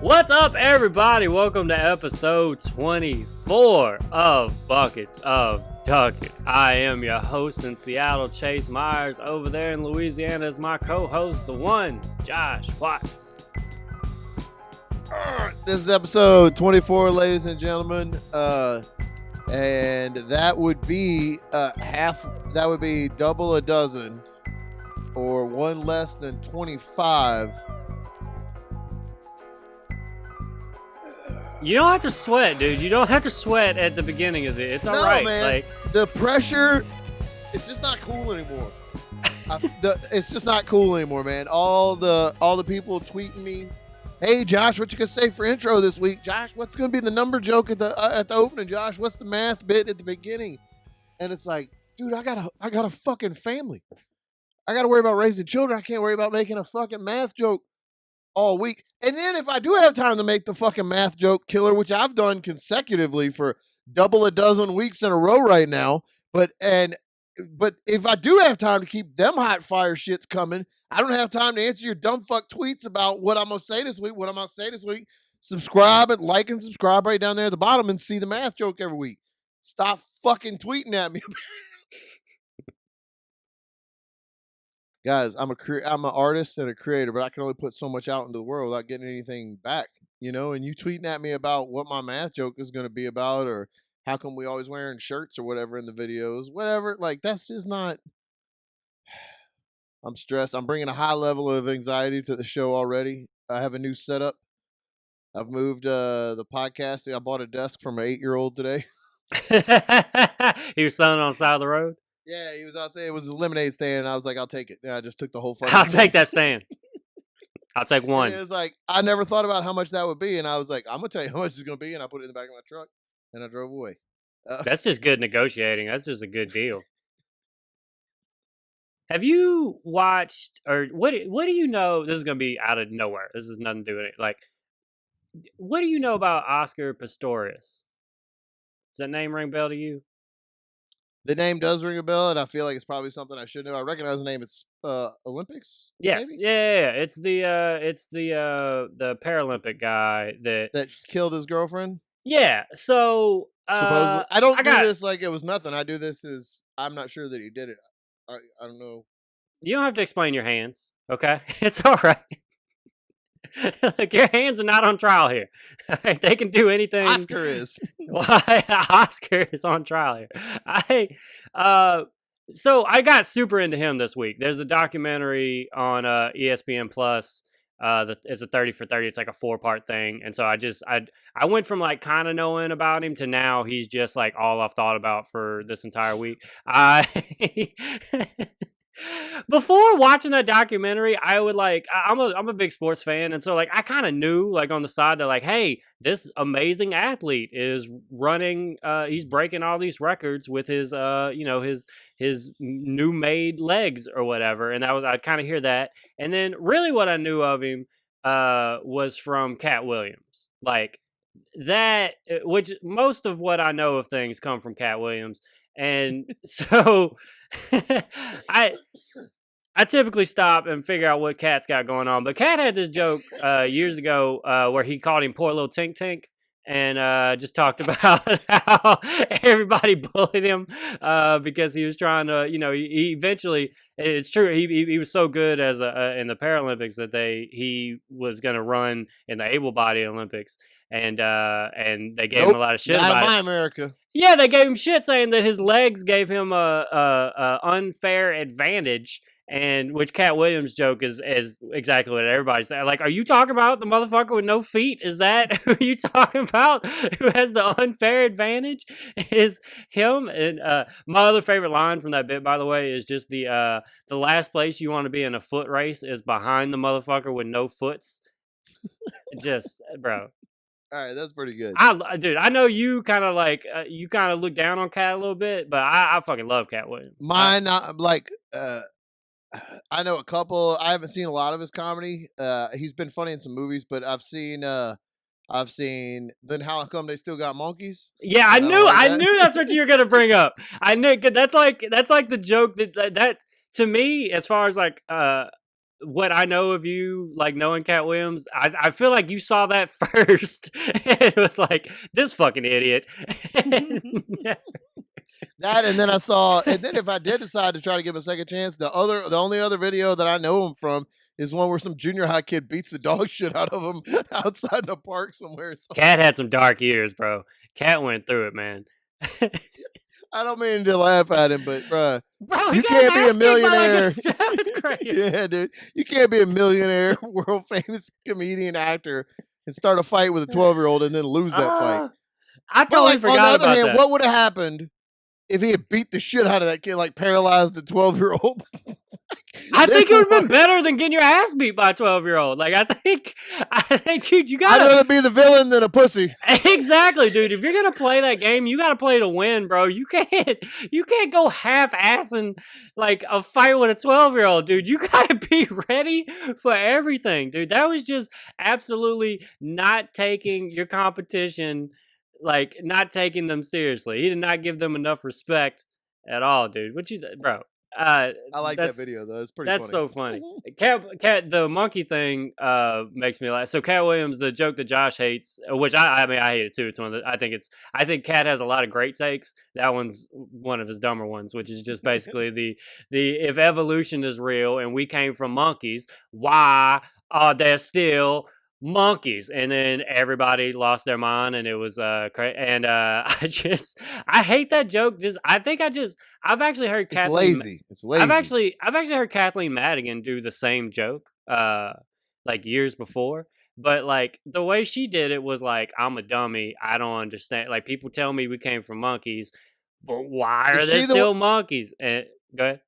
What's up, everybody? Welcome to episode 24 of Buckets of Duckets. I am your host in Seattle, Chase Myers. Over there in Louisiana is my co-host, the one, Josh Watts. This is episode 24, ladies and gentlemen. And that would be that would be double a dozen, or one less than 25. You don't have to sweat, dude. You don't have to sweat at the beginning of it. It's all right. Man. Like, the pressure, it's just not cool anymore. It's just not cool anymore, man. All the people tweeting me, "Hey, Josh, what you gonna say for intro this week? Josh, what's gonna be the number joke at the opening? Josh, what's the math bit at the beginning?" And it's like, dude, I got a fucking family. I got to worry about raising children. I can't worry about making a fucking math joke all week. And then if I do have time to make the fucking math joke killer, which I've done consecutively for double a dozen weeks in a row right now, but if I do have time to keep them hot fire shits coming, I don't have time to answer your dumb fuck tweets about what I'm going to say this week. Subscribe and like and subscribe right down there at the bottom and see the math joke every week. Stop fucking tweeting at me. Guys, I'm an artist and a creator, but I can only put so much out into the world without getting anything back, you know? And you tweeting at me about what my math joke is going to be about, or how come we always wearing shirts or whatever in the videos, whatever. Like, that's just not... I'm stressed. I'm bringing a high level of anxiety to the show already. I have a new setup. I've moved the podcasting. I bought a desk from an 8-year-old today. He was selling on the side of the road? Yeah, he was out there. It was a lemonade stand, and I was like, I'll take it. Yeah, I just took the whole fucking I'll take that stand. I'll take one. And it was like, I never thought about how much that would be, and I was like, I'm going to tell you how much it's going to be, and I put it in the back of my truck, and I drove away. That's just good negotiating. That's just a good deal. Have you watched, or what do you know? This is going to be out of nowhere. This has nothing to do with it. Like, what do you know about Oscar Pistorius? Does that name ring a bell to you? The name does ring a bell, and I feel like it's probably something I should know. I recognize the name. It's Olympics. Yes, maybe? Yeah. It's the Paralympic guy that killed his girlfriend. Yeah. So supposedly, I don't do this like it was nothing. I do this as I'm not sure that he did it. I don't know. You don't have to explain your hands, okay? It's all right. Like, your hands are not on trial here. They can do anything. Oscar is. Oscar is on trial here. So I got super into him this week. There's a documentary on ESPN Plus. It's a 30 for 30. It's like a 4-part thing. And so I went from like kind of knowing about him to now he's just like all I've thought about for this entire week. Before watching that documentary, I would I'm a big sports fan, and so like I kind of knew like on the side that like, hey, this amazing athlete is running, he's breaking all these records with his his new made legs or whatever, and I'd kind of hear that, and then really what I knew of him was from Katt Williams, like that, which most of what I know of things come from Katt Williams, and so. I typically stop and figure out what Katt's got going on, but Katt had this joke years ago where he called him poor little Tink Tink, and just talked about how everybody bullied him because he was trying to, he eventually, it's true, he was so good as in the Paralympics that he was going to run in the able-bodied Olympics. And they gave him a lot of shit about it. America. Yeah, they gave him shit saying that his legs gave him a unfair advantage, and which Katt Williams' joke is exactly what everybody's saying. Like, are you talking about the motherfucker with no feet? Is that who you talking about? Who has the unfair advantage? Is him? And my other favorite line from that bit, by the way, is just the last place you want to be in a foot race is behind the motherfucker with no foots. Just, bro. All right, that's pretty good. Dude, I know you kind of look down on Katt a little bit, but I fucking love Katt Williams. I know a couple. I haven't seen a lot of his comedy. He's been funny in some movies, but I've seen. Then How Come They Still Got Monkeys? Yeah, I knew that's what you were gonna bring up. I knew, that's like the joke that to me, as far as like what I know of you, like knowing Katt Williams, I feel like you saw that first and it was like, this fucking idiot. That, and then I saw, and then if I did decide to try to give him a second chance, the only other video that I know him from is one where some junior high kid beats the dog shit out of him outside in a park somewhere. Katt had some dark years, bro. Katt went through it, man. I don't mean to laugh at him, but bro, you can't be a millionaire. Like yeah, dude, you can't be a millionaire, world famous comedian actor and start a fight with a 12-year-old and then lose that fight. I totally forgot on the other about hand, that. What would have happened if he had beat the shit out of that kid, like paralyzed the 12-year-old? I think it would have been better than getting your ass beat by a 12-year-old. Like, I think, dude, you gotta. I'd rather be the villain than a pussy. Exactly, dude. If you're gonna play that game, you gotta play to win, bro. You can't go half-assing like a fight with a 12-year-old, dude. You gotta be ready for everything, dude. That was just absolutely not taking your competition, like not taking them seriously. He did not give them enough respect at all, dude. Bro? I like that video though. It's pretty. That's so funny. Katt, the monkey thing makes me laugh. So Katt Williams, the joke that Josh hates, which I mean I hate it too. It's one of the, I think Katt has a lot of great takes. That one's one of his dumber ones, which is just basically the if evolution is real and we came from monkeys, why are there still monkeys? And then everybody lost their mind and it was crazy. And I hate that joke. I've actually heard Kathleen. It's lazy. I've actually heard Kathleen Madigan do the same joke like years before, but like the way she did it was like, I'm a dummy, I don't understand, like people tell me we came from monkeys, but why are there still monkeys? And go ahead.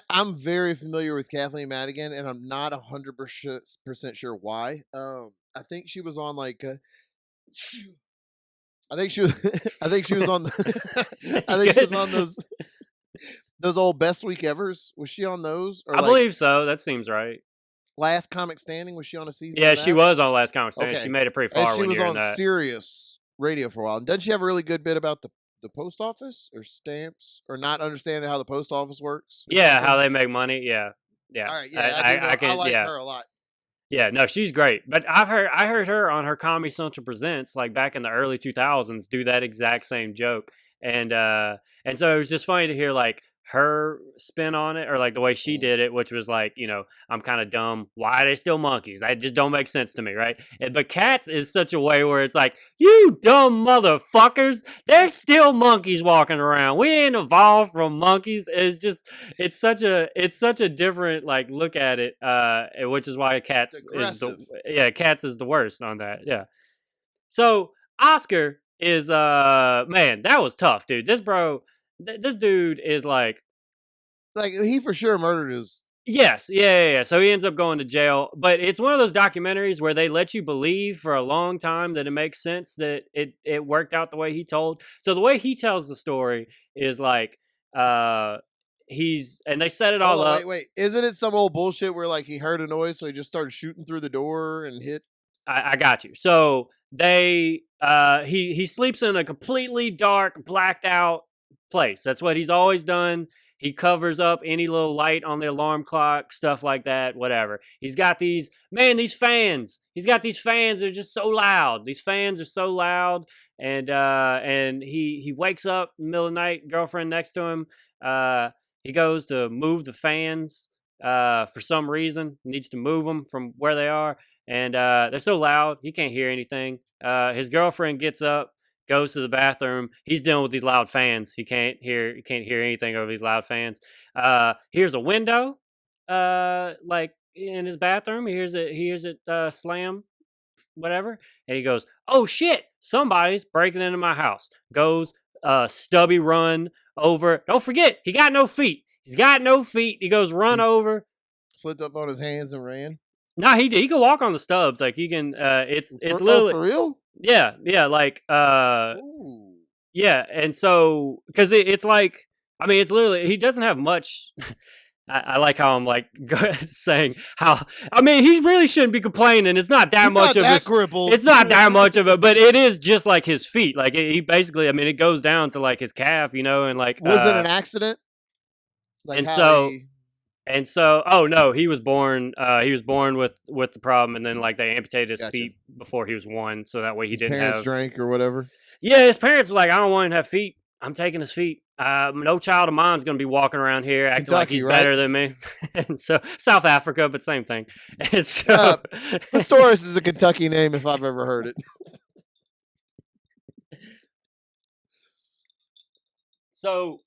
I'm very familiar with Kathleen Madigan, and I'm not 100% sure why. I think she was on like. I think she was. I think she was on. I think she was on those old Best Week Evers. Was she on those? Or I believe so. That seems right. Last Comic Standing, was she on a season? Yeah, she was on Last Comic Standing. Okay. She made it pretty far. And she was on that. Sirius Radio for a while. And doesn't she have a really good bit about the post office or stamps or not understanding how the post office works? Yeah, how they make money. Yeah. All right. Yeah, I like her a lot. Yeah, no, she's great. But I heard her on her Comedy Central Presents, like back in the early 2000s, do that exact same joke. And so it was just funny to hear like her spin on it, or like the way she did it, which was like, you know, I'm kind of dumb. Why are they still monkeys? That just don't make sense to me, right? But Katt's is such a way where it's like, you dumb motherfuckers, there's still monkeys walking around. We ain't evolved from monkeys. It's such a different like look at it, which is why Katt's is the worst on that. Yeah. So Oscar is man, that was tough, dude. This dude is like he for sure murdered his. Yes, yeah. So he ends up going to jail, but it's one of those documentaries where they let you believe for a long time that it makes sense that it worked out the way he told. So the way he tells the story is like and they set it all up. Wait, isn't it some old bullshit where like he heard a noise, so he just started shooting through the door and hit? I got you. So he sleeps in a completely dark, blacked out place. That's what he's always done. He covers up any little light on the alarm clock, stuff like that, whatever. He's got these fans. He's got these fans that are just so loud. These fans are so loud. And he wakes up in the middle of the night, girlfriend next to him. He goes to move the fans for some reason. He needs to move them from where they are. And they're so loud, he can't hear anything. His girlfriend gets up, goes to the bathroom. He's dealing with these loud fans. He can't hear anything over these loud fans. Here's a window, like in his bathroom. He hears it slam, whatever. And he goes, "Oh shit! Somebody's breaking into my house." Goes stubby run over. Don't forget, he got no feet. He's got no feet. He goes run over. Flipped up on his hands and ran. Nah, he can walk on the stubs. Like he can. It's literally for real. Yeah, like Ooh. Yeah, and so because it's like, I mean, it's literally he doesn't have much. I like how I'm like saying how, I mean, he really shouldn't be complaining. It's not that much of it. It's not that much of it, but it is just like his feet. Like he basically, I mean, it goes down to like his calf, you know, and like was it an accident? Like and so. And so, oh no, he was born with the problem, and then like they amputated his feet before he was 1, so that way his parents drank or whatever. Yeah, his parents were like, I don't want him to have feet. I'm taking his feet. No child of mine's going to be walking around here acting like he's better than me. And so South Africa, but same thing. And so Pistorius is a Kentucky name if I've ever heard it. So,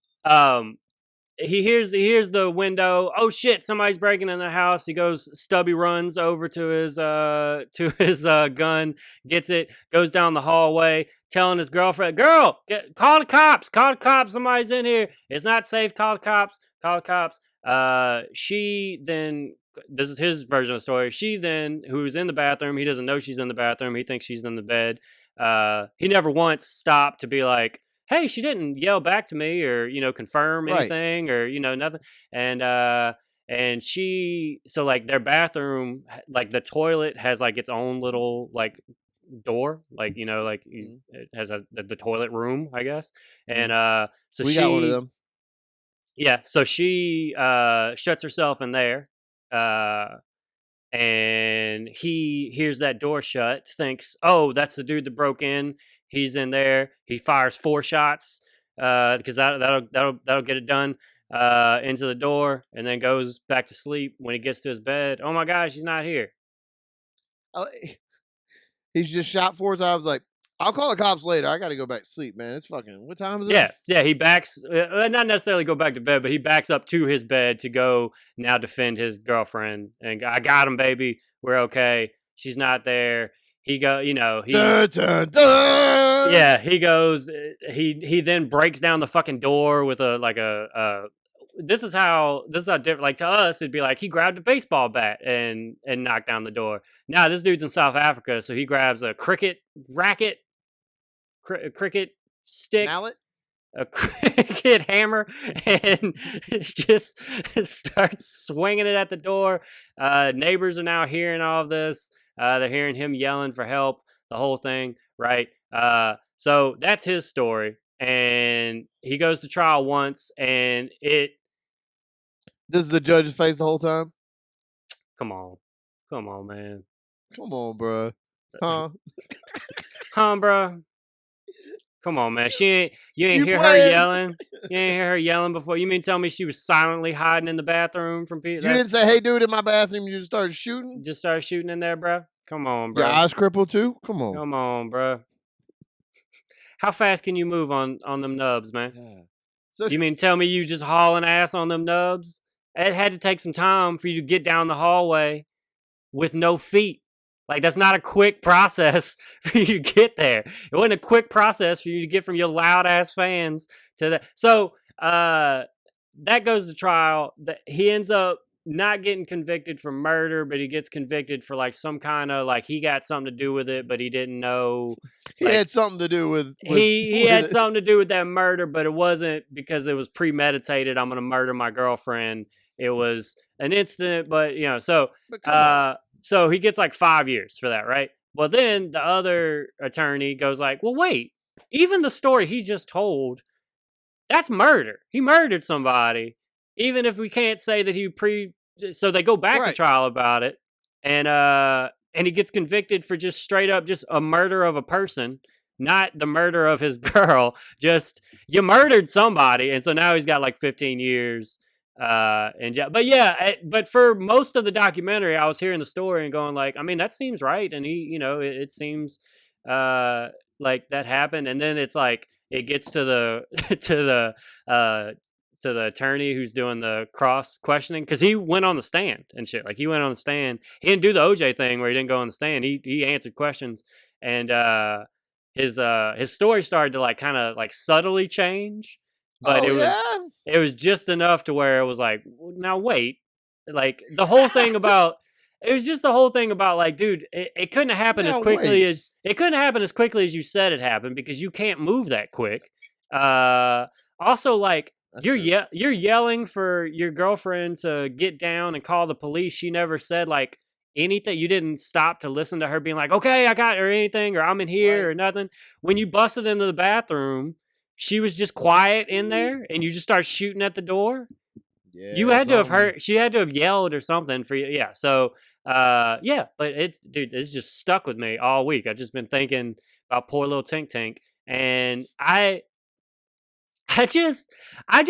he hears the window. Oh shit! Somebody's breaking in the house. He goes. Stubby runs over to his gun, gets it, goes down the hallway, telling his girlfriend, "Girl, call the cops! Call the cops! Somebody's in here. It's not safe. Call the cops! Call the cops!" She then. This is his version of the story. She then, who's in the bathroom, he doesn't know she's in the bathroom. He thinks she's in the bed. He never once stopped to be like, hey, she didn't yell back to me or, confirm anything or, nothing. And she, so like their bathroom, like the toilet has like its own little like door, like, it has the toilet room, I guess. And so we got one of them. Yeah. So she shuts herself in there. And he hears that door shut, thinks, oh, that's the dude that broke in. He's in there. He fires 4 shots because that'll get it done into the door, and then goes back to sleep. When he gets to his bed, oh my gosh, he's not here. He's just shot 4 times. Like, I'll call the cops later. I got to go back to sleep, man. It's fucking. What time is it? Yeah. He backs, not necessarily go back to bed, but he backs up to his bed to go now defend his girlfriend. And I got him, baby. We're okay. She's not there. He go, he. Dun, dun, dun. Yeah, he goes. He then breaks down the fucking door with a. This is how different. Like to us, it'd be like he grabbed a baseball bat and knocked down the door. Now this dude's in South Africa, so he grabs a cricket racket, cricket stick, mallet, a cricket hammer, and just starts swinging it at the door. Neighbors are now hearing all of this. They're hearing him yelling for help, the whole thing, right? So that's his story. And he goes to trial once, and This is the judge's face the whole time? Come on, man. Come on, bro. Huh? Bro. Come on, man. You ain't hear her yelling? You ain't hear her yelling before? You mean tell me she was silently hiding in the bathroom from people? You didn't say, hey, dude, in my bathroom, you just started shooting? Just started shooting in there, bro? Come on, bro. Your eyes crippled too? Come on. Come on, bro. How fast can you move on them nubs, man? Yeah. So you mean tell me you just hauling ass on them nubs? It had to take some time for you to get down the hallway with no feet. Like, that's not a quick process for you to get there. It wasn't a quick process for you to get from your loud-ass fans to that. So, that goes to trial. He ends up not getting convicted for murder, but he gets convicted for, like, some kind of, like, he got something to do with it, but he didn't know. He had something to do with he had something to do with that murder, but it wasn't because it was premeditated. I'm going to murder my girlfriend. It was an incident, but, so he gets like 5 years for that, right? Well, then the other attorney goes like, well, wait, even the story he just told, that's murder. He murdered somebody, even if we can't say that so they go back to trial about it. And he gets convicted for just straight up just a murder of a person, not the murder of his girl. Just you murdered somebody. And so now he's got like 15 years. But for most of the documentary, I was hearing the story and going like, I mean, that seems right. And he, it seems, like that happened. And then it's like, it gets to the attorney who's doing the cross questioning. Cause he went on the stand and shit. Like he went on the stand. He didn't do the OJ thing where he didn't go on the stand. He answered questions, and, his story started to like kind of like subtly change. But it was just enough to where it was like, now wait, like the whole thing about, it was just the whole thing about like, dude, it couldn't happen as quickly as you said it happened because you can't move that quick. Also, like you're yelling for your girlfriend to get down and call the police. She never said like anything. You didn't stop to listen to her being like, okay, I got or anything, or I'm in here or nothing. When you busted into the bathroom, she was just quiet in there, and you just start shooting at the door. You Yeah, had to have something. heard. She had to have yelled or something for you. Yeah. So, yeah. But it's just stuck with me all week. I've just been thinking about poor little Tink Tink, and I just, I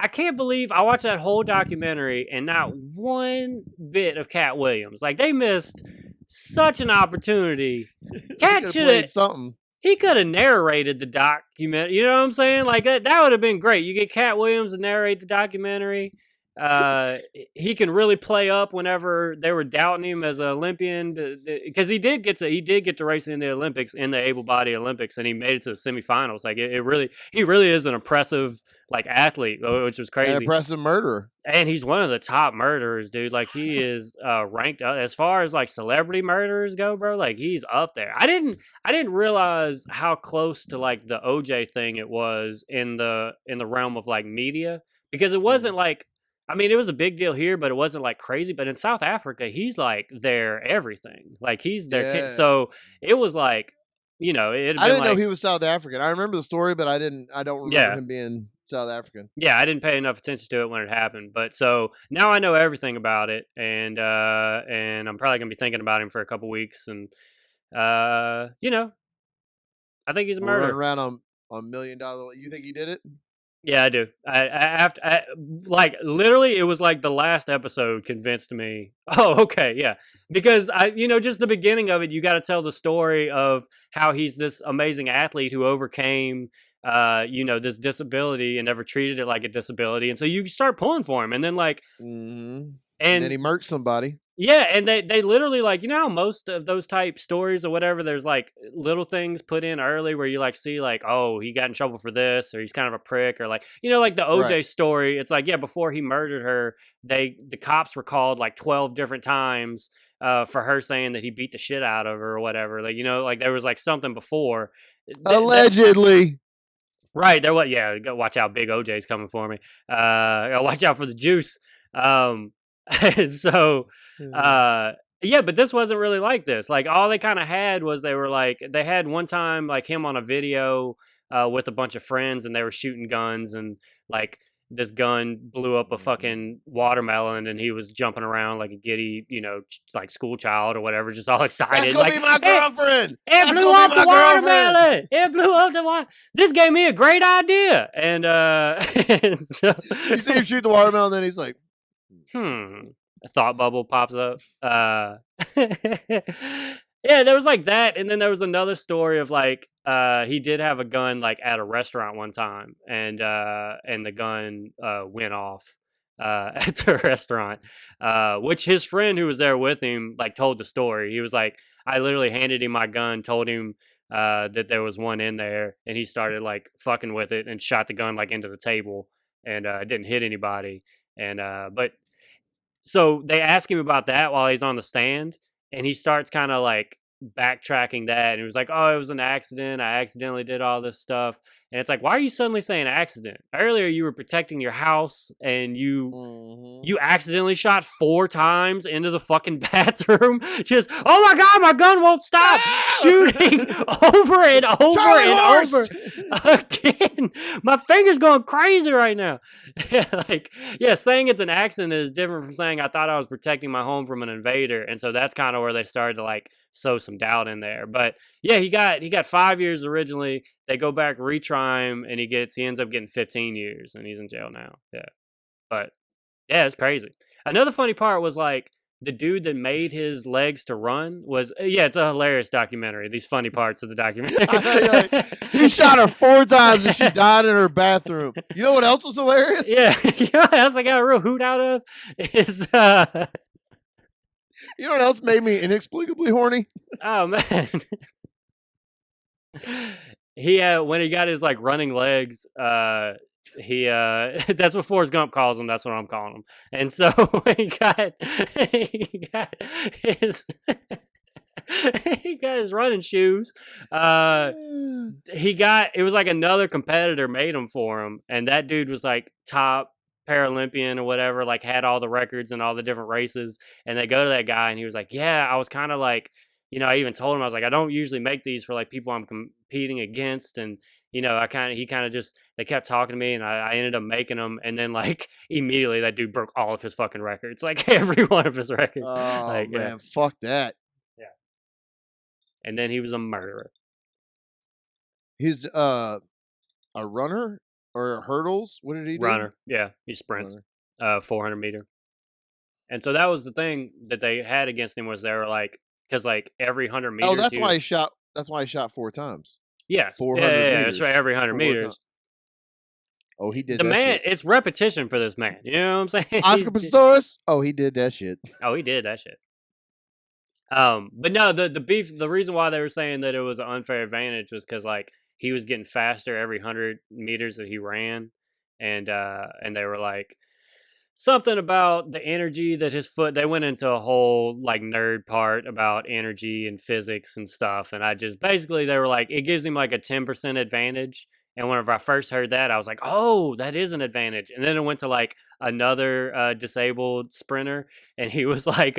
can't believe I watched that whole documentary and not one bit of Katt Williams. Like they missed such an opportunity. He Cat could have should have. played something. He could have narrated the document. You know what I'm saying? Like that would have been great. You get Katt Williams to narrate the documentary. Uh, he can really play up whenever they were doubting him as an Olympian because he did get to race in the Olympics in the able body Olympics and he made it to the semifinals. Like he really is an impressive like athlete, which was An crazy. impressive murderer. And he's one of the top murderers, dude. Like he is ranked up as far as like celebrity murderers go, bro. Like he's up there. I didn't realize how close to like the OJ thing it was in the realm of like media because it wasn't like I mean it was a big deal here, but it wasn't like crazy. But in South Africa, he's like their everything. Like he's their Yeah. so it was like you know I didn't know he was South African. I remember the story, but I don't remember him being South African. Yeah, I didn't pay enough attention to it when it happened, but so now I know everything about it, and I'm probably gonna be thinking about him for a couple weeks, and you know, I think he's a Running murderer. around on $1 million. You think he did it? Yeah, I do. Like literally, it was like the last episode convinced me. Oh, okay, yeah, because just the beginning of it, you got to tell the story of how he's this amazing athlete who overcame this disability and never treated it like a disability. And so you start pulling for him. And then like, and then he murked somebody. Yeah. And they literally like, how most of those type stories or whatever, there's like little things put in early where you like see like, oh, he got in trouble for this, or he's kind of a prick, or like, like the OJ story. It's like, yeah, before he murdered her, the cops were called like 12 different times for her saying that he beat the shit out of her or whatever. Like, like there was like something before. Allegedly. Right, there was gotta watch out, big OJ's coming for me. Gotta watch out for the juice. And so but this wasn't really like this. Like all they kind of had was they had one time like him on a video with a bunch of friends and they were shooting guns and like this gun blew up a fucking watermelon and he was jumping around like a giddy, like school child or whatever, just all excited. That's gonna be my girlfriend. It blew up the watermelon. It blew up the water. This gave me a great idea. And, and so you see him shoot the watermelon, then he's like, a thought bubble pops up. Yeah, there was like that, and then there was another story of like he did have a gun like at a restaurant one time, and the gun went off at the restaurant, which his friend who was there with him like told the story. He was like, I literally handed him my gun, told him that there was one in there, and he started like fucking with it and shot the gun like into the table, and didn't hit anybody, and but. So they ask him about that while he's on the stand, and he starts kind of like backtracking that. And he was like, oh, it was an accident. I accidentally did all this stuff. And it's like, why are you suddenly saying accident? Earlier, you were protecting your house and you accidentally shot 4 times into the fucking bathroom. Just, oh my God, my gun won't stop shooting over and over and over again. My finger's going crazy right now. Saying it's an accident is different from saying I thought I was protecting my home from an invader. And so that's kind of where they started to like sow some doubt in there. But yeah, he got 5 years originally. They go back, retry him, and he ends up getting 15 years, and he's in jail now. Yeah. But yeah, it's crazy. Another funny part was like the dude that made his legs to run was it's a hilarious documentary. These funny parts of the documentary. He shot her 4 times and she died in her bathroom. You know what else was hilarious? Yeah, you know what else I got a real hoot out of is you know what else made me inexplicably horny? Oh man. He when he got his like running legs, he that's what Forrest Gump calls him. That's what I'm calling him. And so when he got his he got his running shoes. It was like another competitor made them for him, and that dude was like top Paralympian or whatever, like had all the records and all the different races. And they go to that guy, and he was like, "Yeah, I was kind of like." I even told him, I was like, I don't usually make these for like people I'm competing against. And, they kept talking to me, and I ended up making them, and then like immediately that dude broke all of his fucking records, like every one of his records. Oh Like, man, fuck that. yeah. And then he was a murderer. He's a runner or hurdles. What did he do? Runner, yeah, he sprints, 400 meter. And so that was the thing that they had against him was they were like, because like every 100 meters. Oh, that's why he shot. That's why he shot 4 times. Yeah, 400 yeah, meters. that's right. Every 100 meters. Oh, he did the that man. shit. It's repetition for this man. You know what I'm saying? Oscar Pistorius. Oh, he did that shit. Oh, he did that shit. But no, the reason why they were saying that it was an unfair advantage was because like he was getting faster every 100 meters that he ran, and they were like something about the energy that his foot. They went into a whole like nerd part about energy and physics and stuff, and I just basically they were like it gives him like a 10% advantage. And whenever I first heard that, I was like, oh, that is an advantage. And then it went to like another disabled sprinter, and he was like,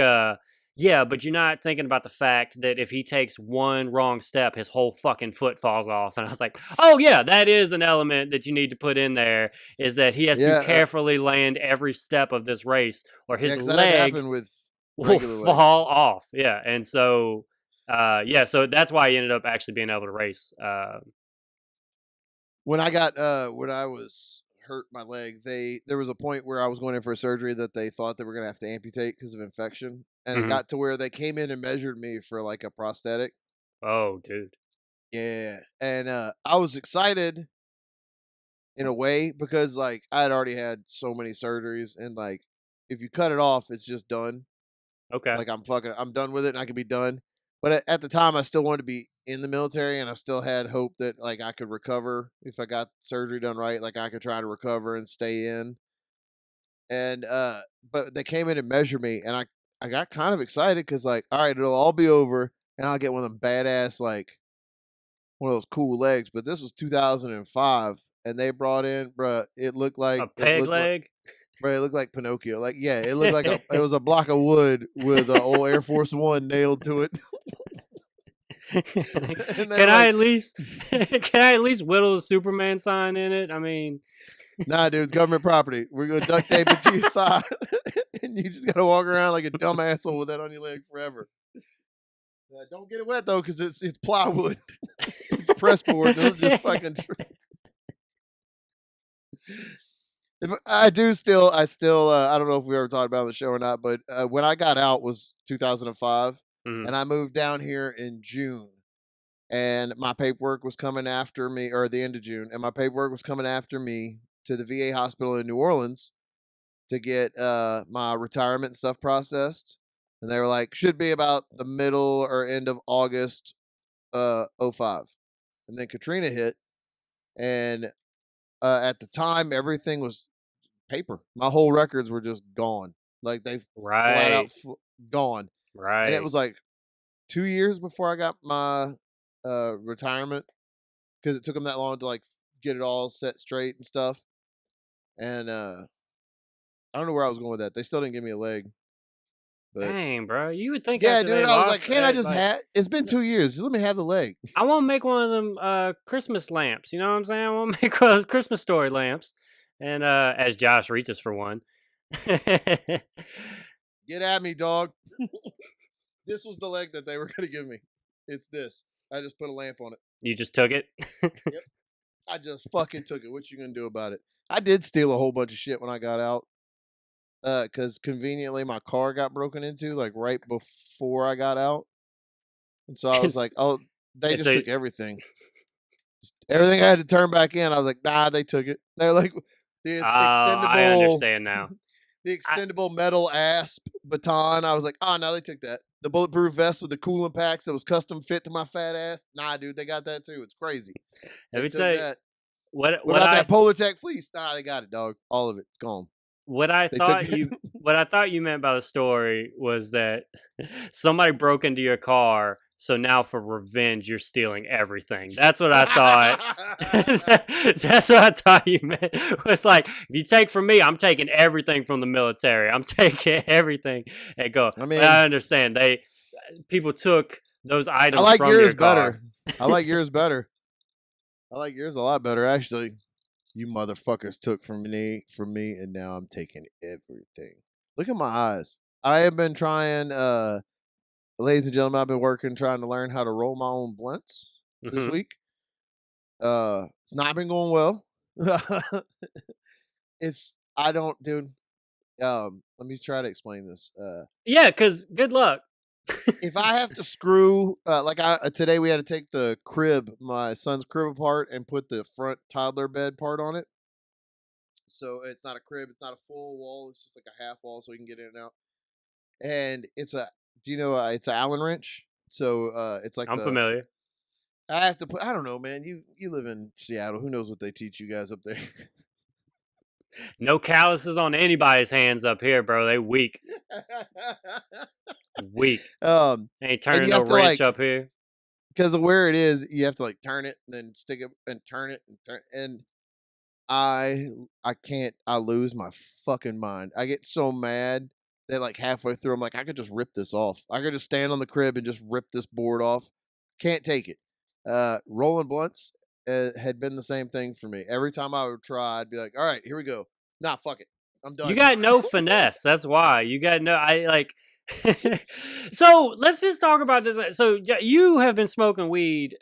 yeah, but you're not thinking about the fact that if he takes one wrong step, his whole fucking foot falls off. And I was like, oh, yeah, that is an element that you need to put in there, is that he has to carefully land every step of this race, or his leg will fall off. Yeah, and so, so that's why he ended up actually being able to race. When I was hurt my leg, there was a point where I was going in for a surgery that they thought they were going to have to amputate because of infection. And it got to where they came in and measured me for like a prosthetic. Oh, dude. Yeah. And I was excited in a way because like I had already had so many surgeries, and like if you cut it off, it's just done. Okay. Like I'm done with it and I can be done. But at the time I still wanted to be in the military, and I still had hope that like I could recover if I got surgery done right, like I could try to recover and stay in. And but they came in and measured me, and I got kind of excited because like, all right, it'll all be over and I'll get one of them badass, like one of those cool legs. But this was 2005, and they brought in, bruh, it looked like a peg leg. Bro, it looked like Pinocchio. Like, yeah, it looked like it was a block of wood with an old Air Force One nailed to it. Can I at least whittle a Superman sign in it? I mean, nah, dude, it's government property. We're gonna duct tape it to your thigh, and you just gotta walk around like a dumb asshole with that on your leg forever. Don't get it wet though, because it's plywood, it's press board. It'll just fucking. I still, I don't know if we ever talked about it on the show or not, but when I got out was 2005, and I moved down here in June, and my paperwork was coming after me, or the end of June, and my paperwork was coming after me to the VA hospital in New Orleans to get my retirement and stuff processed, and they were like, should be about the middle or end of August 05, and then Katrina hit, and at the time, everything was paper. My whole records were just gone. Like they flat out gone. Right. And it was like 2 years before I got my retirement, because it took them that long to like get it all set straight and stuff. And I don't know where I was going with that. They still didn't give me a leg. But, dang, bro. You would think. Yeah, dude. I was like, can't I just have? It's been 2 years. Just let me have the leg. I want to make one of them Christmas lamps. You know what I'm saying? I want to make one of those Christmas story lamps. And as Josh reaches for one. Get at me, dog. This was the leg that they were going to give me. It's this. I just put a lamp on it. You just took it? Yep. I just fucking took it. What you going to do about it? I did steal a whole bunch of shit when I got out. Because conveniently my car got broken into like right before I got out, and so I was like, "Oh, they just took everything. Everything I had to turn back in." I was like, "Nah, they took it." They're like, the extendable. I understand now. The extendable metal asp baton. I was like, "Oh no, they took that." The bulletproof vest with the coolant packs that was custom fit to my fat ass. Nah, dude, they got that too. It's crazy. Let me say that. What about that Polartec fleece? Nah, they got it, dog. All of it. It's gone. What I thought you meant by the story was that somebody broke into your car, so now for revenge you're stealing everything. That's what I thought. That's what I thought you meant. It's like, if you take from me, I'm taking everything from the military. I'm taking everything and go. I mean, I understand. People took those items from your car. I like yours better. I like yours a lot better, actually. You motherfuckers took from me, and now I'm taking everything. Look at my eyes. I have been trying, ladies and gentlemen, I've been working trying to learn how to roll my own blunts this Hmm. week. It's not been going well. It's I don't, dude. Let me try to explain this. Yeah, because good luck. If I have to screw, like I today we had to take the crib, my son's crib apart, and put the front toddler bed part on it. So it's not a crib, it's not a full wall, it's just like a half wall, so we can get in and out. And it's a, do you know, it's an Allen wrench. So it's like I'm the familiar. I have to put. I don't know, man. You live in Seattle. Who knows what they teach you guys up there? No calluses on anybody's hands up here, bro. They weak. Weak. um, Ain't and turning you no have to wrench like, up here. because of where it is, you have to like turn it and then stick it and turn it and turn. And I can't. I lose my fucking mind. I get so mad that like halfway through, I'm like, I could just rip this off. I could just stand on the crib and just rip this board off. Can't take it. Rolling blunts had been the same thing for me. Every time I would try, I'd be like, all right, here we go. Nah, fuck it. I'm You done. got no finesse. That's why. You got no. I like. So let's just talk about this. So you have been smoking weed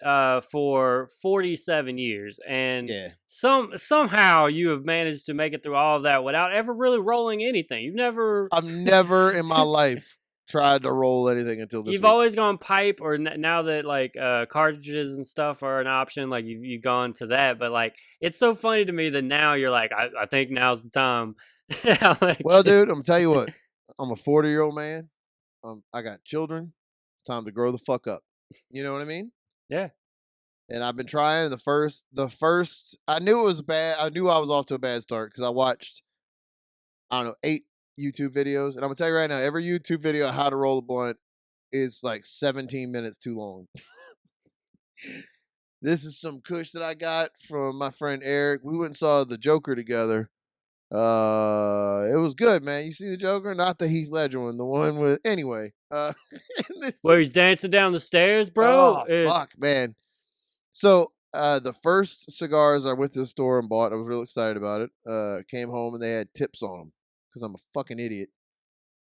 for 47 years, and Yeah. somehow you have managed to make it through all of that without ever really rolling anything. You've never. I've never in my life tried to roll anything until this You've week. always gone pipe, or now that like cartridges and stuff are an option, like you've gone to that. But like, it's so funny to me that now you're like, I think now's the time. I'm like, Well, dude, I'm gonna tell you what. I'm a 40-year-old man. I got children. It's time to grow the fuck up. You know what I mean? yeah. And I've been trying the first I knew it was bad. I knew I was off to a bad start because I watched, I don't know, 8 YouTube videos. And I'm gonna tell you right now, every YouTube video on how to roll a blunt is like 17 minutes too long. This is some kush that I got from my friend Eric. We went and saw the Joker together. It was good, man. You see the Joker? Not the Heath Ledger one, the one with anyway. Where he's dancing down the stairs, bro. Oh It's fuck, man. So the first cigars I went to the store and bought, I was real excited about it. Came home and they had tips on them because I'm a fucking idiot,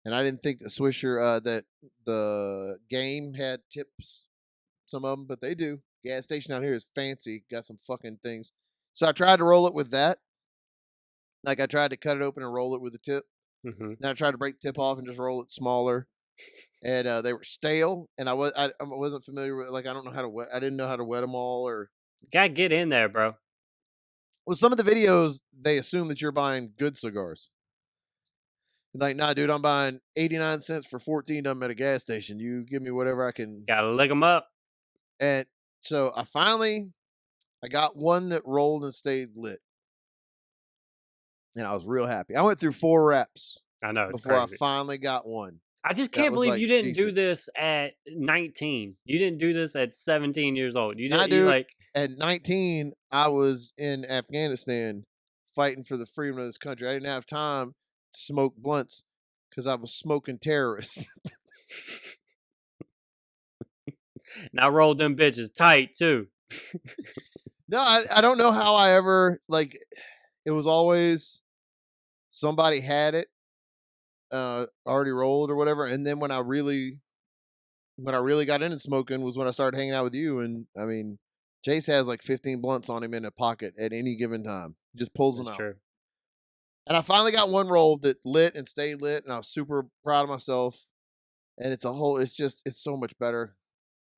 and I didn't think that Swisher that the game had tips. Some of them, but they do. Gas station out here is fancy. Got some fucking things. So I tried to roll it with that. Like I tried to cut it open and roll it with the tip. mhm. Then I tried to break the tip off and just roll it smaller. And they were stale, and I wasn't familiar with, like, I don't know how to wet. I didn't know how to wet them all, or Gotta get in there, bro. well, some of the videos they assume that you're buying good cigars. Like, nah, dude, I'm buying 89 cents for 14 of them at a gas station. You give me whatever I can. Gotta lick them up. And so I got one that rolled and stayed lit, and I was real happy. I went through 4 reps I know it's before I crazy. finally got one I just that can't was believe like you didn't do decent. this at 19. You didn't do this at 17 years old. You Nah, did. You dude, like. at 19, I was in Afghanistan fighting for the freedom of this country. I didn't have time to smoke blunts because I was smoking terrorists. And I rolled them bitches tight too. No, I don't know how I ever, like, it was always somebody had it already rolled or whatever. And then when I really got into smoking was when I started hanging out with you. And I mean, Chase has like 15 blunts on him in a pocket at any given time. He just pulls them That's out. true. And I finally got one rolled that lit and stayed lit, and I was super proud of myself. And it's so much better.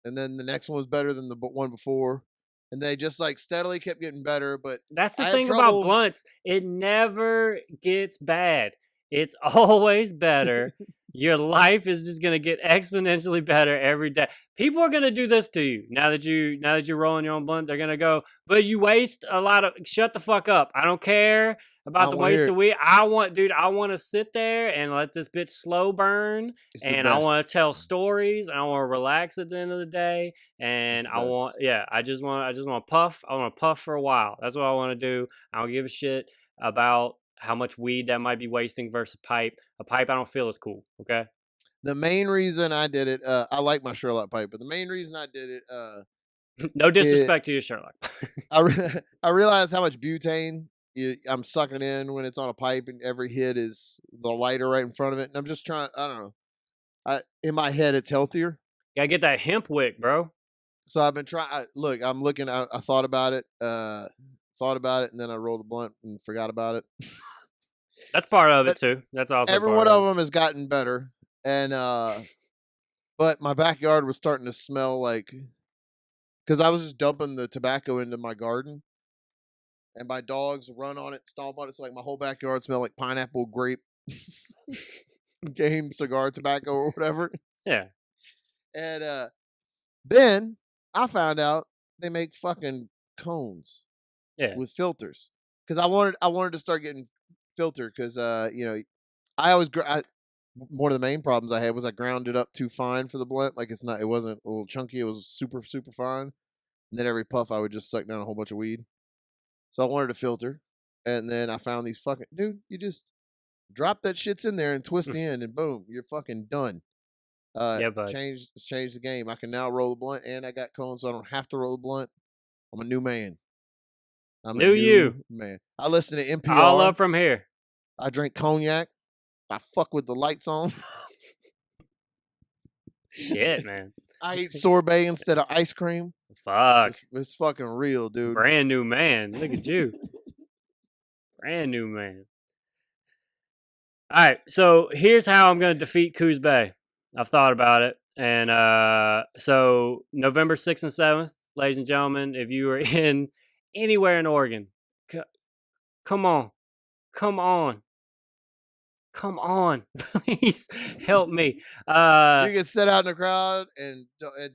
And then the next one was better than the one before, and they just like steadily kept getting better. But That's the I have thing about trouble. blunts. It never gets bad. It's always better. Your life is just gonna get exponentially better every day. People are gonna do this to you now that you're rolling your own blunt. They're gonna go, but you waste a lot of. Shut the fuck up. I don't care I about don't the want to hear waste it. of weed. Dude, I want to sit there and let this bitch slow burn, It's the and I want best. to tell stories, and I want to relax at the end of the day, It's and the I want, best. yeah, I just want to puff. I want to puff for a while. That's what I want to do. I don't give a shit about how much weed that might be wasting versus a pipe. A pipe I don't feel is cool. Okay. The main reason I did it, I like my Sherlock pipe, but the main reason I did it, No disrespect to your Sherlock. I realize how much butane I'm sucking in when it's on a pipe, and every hit is the lighter right in front of it. And I'm just trying. I don't know. In my head, it's healthier. Gotta get that hemp wick, bro. So I've been trying. Look, I'm looking. I thought about it. And then I rolled a blunt and forgot about it. That's part of it But too. That's also every part one of of them has gotten better, and but my backyard was starting to smell like, because I was just dumping the tobacco into my garden, and my dogs run on it, stomp on it. So like my whole backyard smelled like pineapple, grape, game cigar tobacco or whatever. it. Yeah. And then I found out they make fucking cones Yeah. with filters, because I wanted to start getting filter, because I always one of the main problems I had was I ground it up too fine for the blunt. Like it wasn't a little chunky. It was super, super fine. And then every puff I would just suck down a whole bunch of weed. So I wanted a filter. And then I found these fucking, dude, you just drop that shits in there and twist the end, and boom, you're fucking done. Yeah, It's changed the game. I can now roll a blunt, and I got cones, so I don't have to roll a blunt. I'm a new man. I'm New a new you. man. I listen to NPR. All up from here. I drink cognac. I fuck with the lights on. Shit, man. I eat sorbet instead of ice cream. Fuck. It's fucking real, dude. Brand new man. Look at you. Brand new man. All right, so here's how I'm going to defeat Coos Bay. I've thought about it. And so November 6th and 7th, ladies and gentlemen, if you are in anywhere in Oregon, come on. Please help me. You can sit out in the crowd and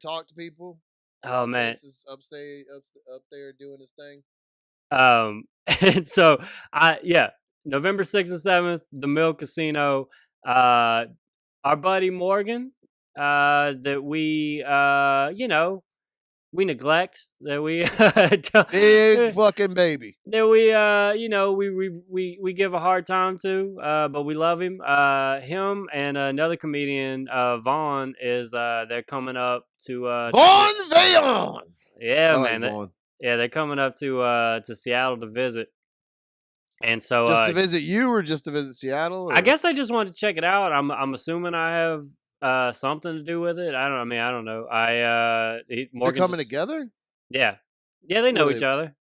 talk to people. Oh, man. Up there doing his thing. And so, November 6th and 7th, the Mill Casino. Our buddy Morgan, that we, we neglect, that we big fucking baby, that we give a hard time to, but we love him. Him and another comedian, Vaughn, they're coming up to Vaughn Vayon. Yeah, man. They're coming up to Seattle to visit. And so just to visit you, or just to visit Seattle? Or? I guess I just wanted to check it out. I'm assuming I have something to do with it. I don't know. They're coming together? Yeah. Yeah, they know each other.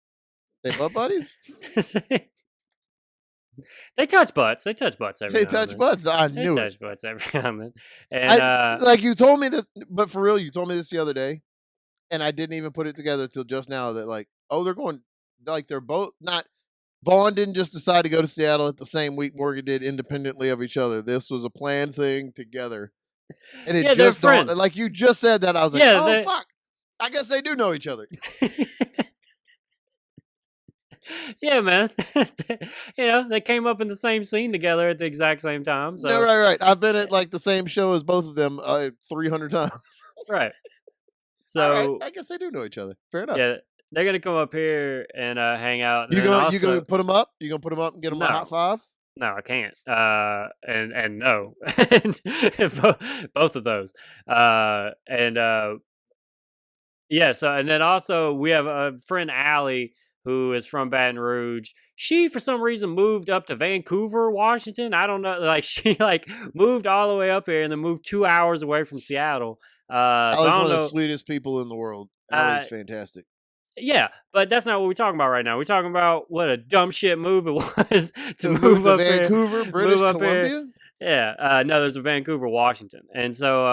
They butt buddies? They touch butts. They touch butts every now and then. They touch butts. I knew it. They touch butts every now and then. And like you told me this, but for real, you told me this the other day, and I didn't even put it together till just now that they're going, like they're both not. Vaughn didn't just decide to go to Seattle at the same week Morgan did, independently of each other. This was a planned thing together. And it just dawned, like you just said that, I was like, fuck. I guess they do know each other. Yeah, man. They came up in the same scene together at the exact same time. So. Yeah, right. I've been at the same show as both of them 300 times. Right. So right. I guess they do know each other. Fair enough. Yeah. They're gonna come up here and hang out. You gonna put them up? You gonna put them up and get them a hot five? No, I can't. And no, both of those. So and then also we have a friend Allie who is from Baton Rouge. She for some reason moved up to Vancouver, Washington. I don't know. She moved all the way up here and then moved 2 hours away from Seattle. Allie's one of the sweetest people in the world. Allie's fantastic. Yeah, but that's not what we're talking about right now. We're talking about what a dumb shit move it was to move up Vancouver, here, British Columbia. Yeah, no, there's a Vancouver, Washington, and so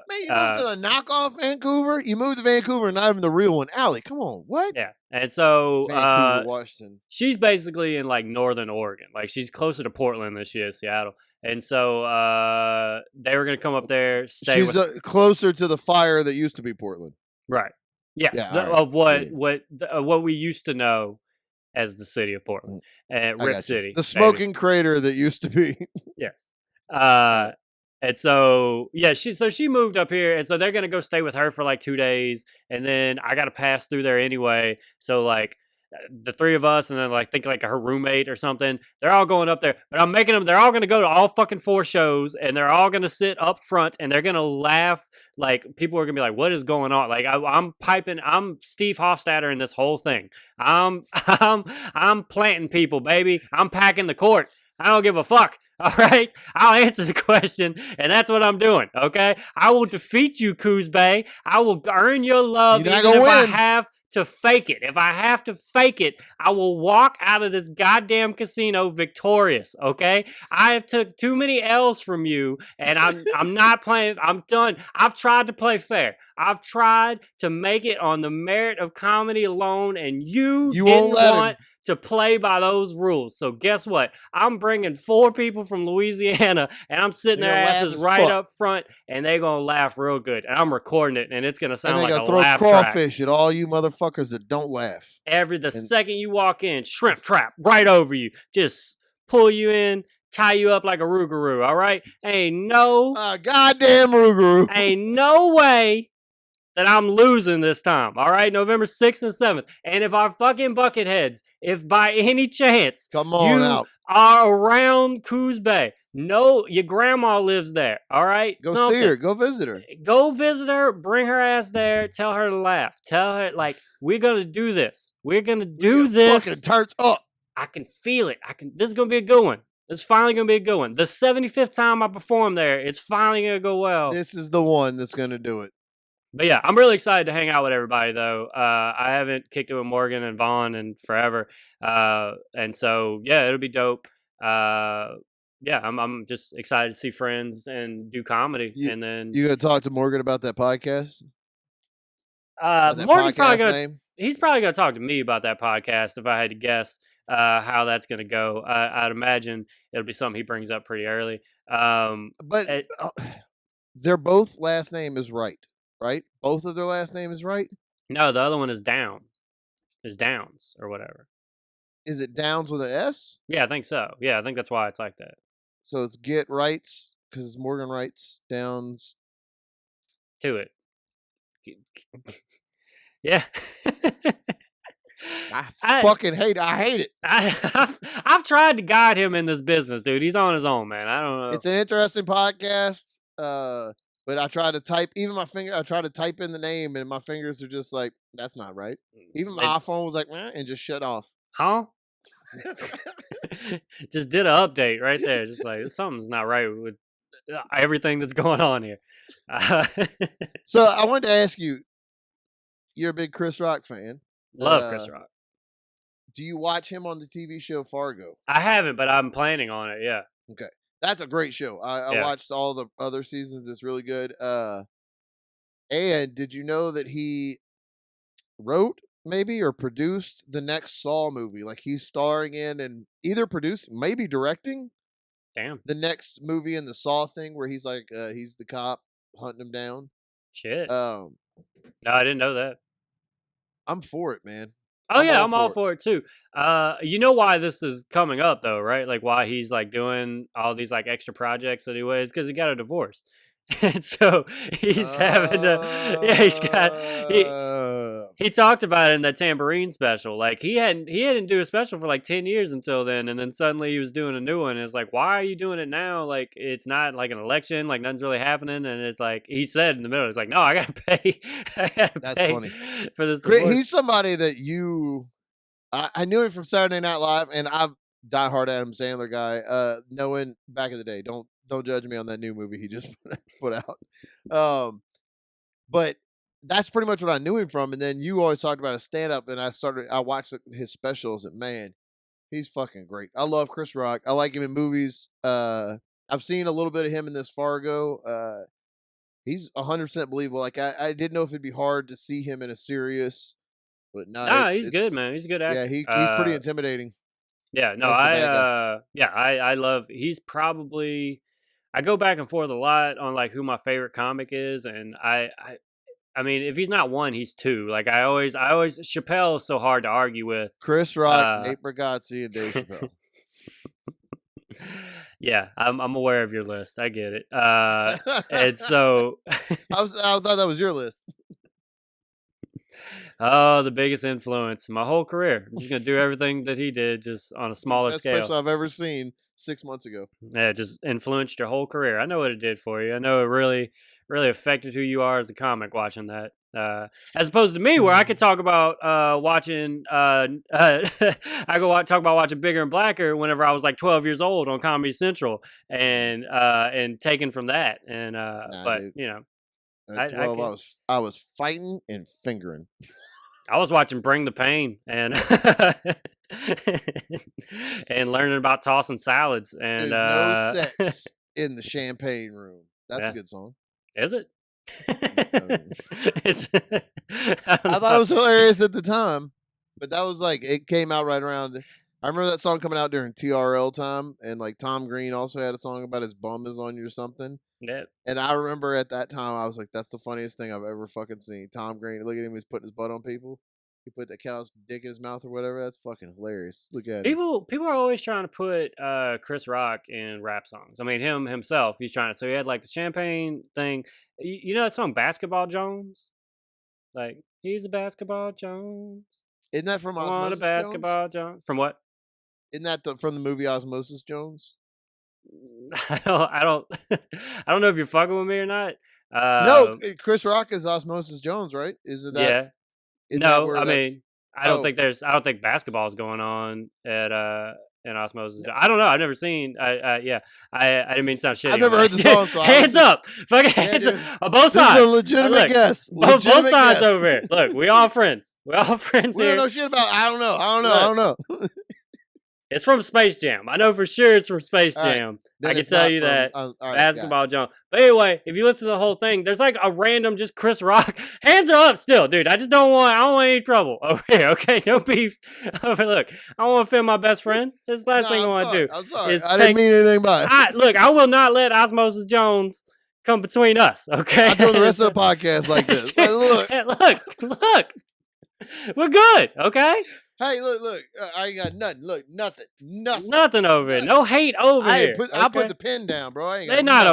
man, you moved to the knockoff Vancouver. You moved to Vancouver, not even the real one. Allie, come on, what? Yeah, and so Vancouver, Washington. She's basically in northern Oregon. She's closer to Portland than she is Seattle, and so they were gonna come up there. She's closer to the fire that used to be Portland. Right. Yes, of what we used to know as the city of Portland, Rip City, the smoking crater that used to be. Yes, and so she moved up here, and so they're gonna go stay with her for 2 days, and then I got to pass through there anyway. So the three of us, and then like think like her roommate or something. They're all going up there, but I'm making them. They're all going to go to all fucking 4 shows, and they're all going to sit up front, and they're going to laugh. Like people are going to be like, "What is going on?" Like I'm piping. I'm Steve Hofstadter in this whole thing. I'm planting people, baby. I'm packing the court. I don't give a fuck. All right, I'll answer the question, and that's what I'm doing. Okay, I will defeat you, Coos Bay. I will earn your love, You're not even gonna if win. I have to fake it. If I have to fake it, I will walk out of this goddamn casino victorious. Okay, I have took too many L's from you, and I'm not playing. I'm done. I've tried to play fair. I've tried to make it on the merit of comedy alone, and you You didn't won't let want to play by those rules. So guess what? I'm bringing 4 people from Louisiana, and I'm sitting They're their gonna laugh asses as right fuck. up front, and they're going to laugh real good. And I'm recording it, and it's going to And sound they like gonna a throw laugh track. crawfish at all you motherfuckers that don't laugh. The second you walk in, shrimp trap right over you. Just pull you in, tie you up like a rougarou, all right? Ain't no Goddamn Rougarou. way that I'm losing this time, all right? November 6th and 7th. And if our fucking Bucketheads, if by any chance Come on you out. are around Coos Bay, no, your grandma lives there, all right? Go see her. Go visit her. Go visit her, bring her ass there, tell her to laugh. Tell her, like, we're going to do this. We're going to do this. Fucking turns up. I can feel it. This is going to be a good one. It's finally going to be a good one. The 75th time I perform there, it's finally going to go well. This is the one that's going to do it. But yeah, I'm really excited to hang out with everybody, though. I haven't kicked it with Morgan and Vaughn in forever. And so, yeah, it'll be dope. Yeah, I'm just excited to see friends and do comedy. And then you going to talk to Morgan about that podcast? Morgan's probably going to... He's probably going to talk to me about that podcast if I had to guess how that's going to go. I'd imagine it'll be something he brings up pretty early. But their both last name is right? Both of their last name is right? No, the other one is Down. Is Downs or whatever. Is it Downs with an S? Yeah, I think so. Yeah, I think that's why it's like that. So it's Get Rights because it's Morgan Rights, Downs. To it. Yeah. I fucking hate it. I hate it. I've tried to guide him in this business, dude. He's on his own, man. I don't know. It's an interesting podcast. But I try to type, I try to type in the name and my fingers are just like, that's not right. Even my iPhone was like, and just shut off. Huh? Just did an update right there. Just like, something's not right with everything that's going on here. So I wanted to ask you, you're a big Chris Rock fan. Love Chris Rock. Do you watch him on the TV show Fargo? I haven't, but I'm planning on it, yeah. Okay. That's a great show. I watched all the other seasons. It's really good. And did you know that he wrote maybe or produced the next Saw movie? Like he's starring in and either producing, maybe directing. Damn. The next movie in the Saw thing where he's like, he's the cop hunting him down. Shit. No, I didn't know that. I'm for it, man. Oh yeah, I'm all for it too. You know why this is coming up though, right? Like why he's like doing all these like extra projects that he was, because he got a divorce. And so he's having to he talked about it in that Tambourine special. Like he didn't do a special for like 10 years until then, and then suddenly he was doing a new one. And it's like, why are you doing it now? Like it's not like an election, like nothing's really happening. And it's like he said in the middle, it's like, no, I gotta pay. That's funny for this divorce. He's somebody that I knew him from Saturday Night Live, and I'm diehard Adam Sandler guy. Knowing back in the day, don't judge me on that new movie he just put out. But that's pretty much what I knew him from. And then you always talked about a stand-up, and I watched his specials, and man, he's fucking great. I love Chris Rock. I like him in movies. I've seen a little bit of him in this Fargo. He's 100% believable. Like I didn't know if it'd be hard to see him in a serious, but no, he's good, man. He's a good actor. Yeah, he's pretty intimidating. Yeah, no, I love. He's probably. I go back and forth a lot on like who my favorite comic is, and I mean, if he's not one, he's two. Like I always Chappelle is so hard to argue with. Chris Rock, Nate Bargatze, and Dave Chappelle. Yeah, I'm aware of your list. I get it. And so I thought that was your list. Oh, the biggest influence my whole career. I'm just gonna do everything that he did, just on a smaller Best scale. person I've ever seen 6 months ago. Yeah, it just influenced your whole career. I know what it did for you. I know it really, really affected who you are as a comic watching that. As opposed to me, where I could talk about watching, talk about watching Bigger and Blacker whenever I was like 12 years old on Comedy Central, and taken from that. And but dude. you know, At 12, I was fighting and fingering. I was watching Bring the Pain and and learning about tossing salads. And There's no sex in the champagne room. That's a good song. Is it? I thought it was hilarious at the time, but that was like, it came out right around. I remember that song coming out during TRL time, and like Tom Green also had a song about his bum is on you or something. Yep. And I remember at that time, I was like, that's the funniest thing I've ever fucking seen. Tom Green, look at him, he's putting his butt on people. He put the cow's dick in his mouth or whatever. That's fucking hilarious. Look at people are always trying to put Chris Rock in rap songs. I mean, himself, he's trying to. So he had like the champagne thing. You know that song Basketball Jones? Like, he's a basketball Jones. Isn't that from Osmosis On a basketball Jones? From what? Isn't that from the movie Osmosis Jones? I don't I don't know if you're fucking with me or not. No, Chris Rock is Osmosis Jones, right? Is it that? Yeah. No, I mean, I don't think basketball is going on at in Osmosis. I don't know. I've never seen. I didn't mean to sound shitty. I've never heard the song. So hands up, fucking hands up. Both sides. This is a legitimate guess. Both sides over here. Look, we all friends. We all friends here. We don't know shit about. I don't know. It's from Space Jam. I know for sure it's from Space Jam. I can tell you that. Basketball Jones. But anyway, if you listen to the whole thing, there's like a random just Chris Rock. Hands are up still, dude. I don't want any trouble over here, okay? No beef. Look, I don't want to offend my best friend. That's the last thing I want to do. I'm sorry. I didn't mean anything by it. Look, I will not let Osmosis Jones come between us, okay? I'm doing the rest of the podcast like this. Look. We're good, okay? Hey, look! I ain't got nothing. Look, nothing over here. No hate over here. I'll put the pen down, bro. I ain't got not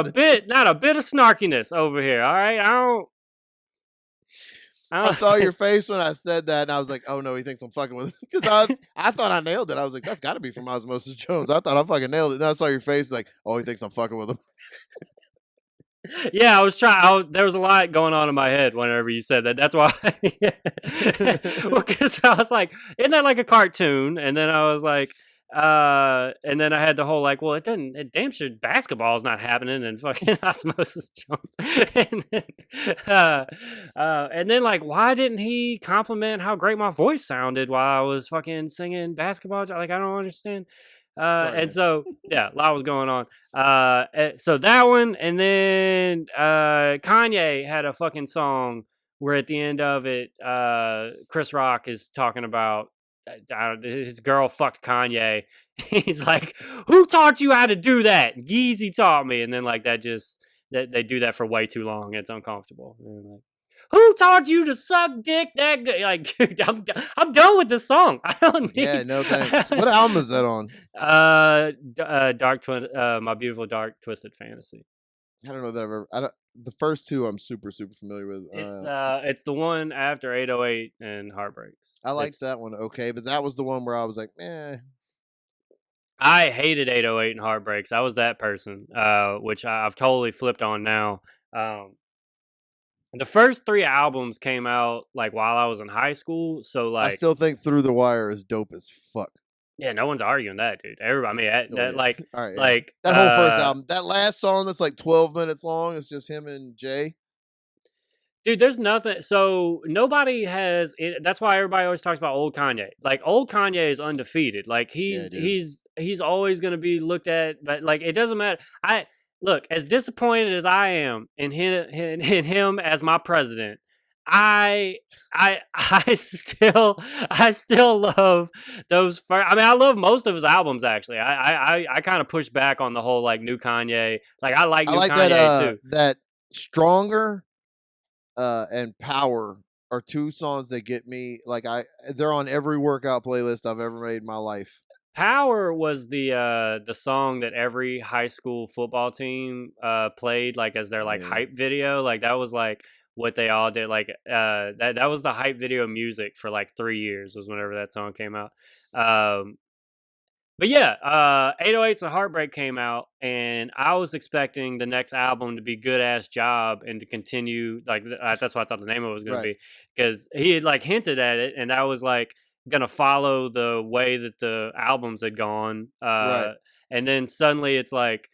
a bit of snarkiness over here. All right, I saw your face when I said that, and I was like, "Oh no, he thinks I'm fucking with him." Because I thought I nailed it. I was like, "That's got to be from Osmosis Jones." I thought I fucking nailed it. And I saw your face, like, "Oh, he thinks I'm fucking with him." Yeah, I was trying. There was a lot going on in my head whenever you said that. That's why. Well, because I was like, "Isn't that like a cartoon?" And then I was like, and then I had the whole like, "Well, it doesn't. It damn sure basketball is not happening." And fucking Osmosis Jones. And then like, why didn't he compliment how great my voice sounded while I was fucking singing basketball? Like, I don't understand. And so yeah, a lot was going on. So that one, and then Kanye had a fucking song where at the end of it, Chris Rock is talking about his girl fucked Kanye. He's like, "Who taught you how to do that?" Yeezy taught me. And then like that they do that for way too long. It's uncomfortable. And like, who taught you to suck dick that good? Like, dude, I'm done with this song. I don't need. Yeah, no thanks. What album is that on? My Beautiful Dark Twisted Fantasy. I don't know that I've ever. The first two I'm super familiar with. It's the one after 808 and Heartbreaks. I liked that one. Okay, but that was the one where I was like, eh. I hated 808 and Heartbreaks. I was that person, which I've totally flipped on now. The first 3 albums came out like while I was in high school, so like I still think Through the Wire is dope as fuck. Yeah, no one's arguing that, dude. Everybody, I mean, like, all right, like that whole first album, that last song that's like 12 minutes long, it's just him and Jay. Dude, there's nothing. So nobody has. That's why everybody always talks about old Kanye. Like old Kanye is undefeated. Like he's always gonna be looked at. But like it doesn't matter. Look, as disappointed as I am in him as my president, I still love those. I mean, I love most of his albums. Actually, I kind of push back on the whole like new Kanye. Like I like new Kanye too. That Stronger and Power are 2 songs that get me. Like they're on every workout playlist I've ever made in my life. Power was the song that every high school football team played like as their like hype video. Like that was like what they all did. Like that was the hype video music for like 3 years was whenever that song came out. But yeah, 808s and Heartbreak came out, and I was expecting the next album to be Good Ass Job and to continue like that's what I thought the name of it was going to be, because he had like hinted at it, and I was like gonna follow the way that the albums had gone. And then suddenly it's like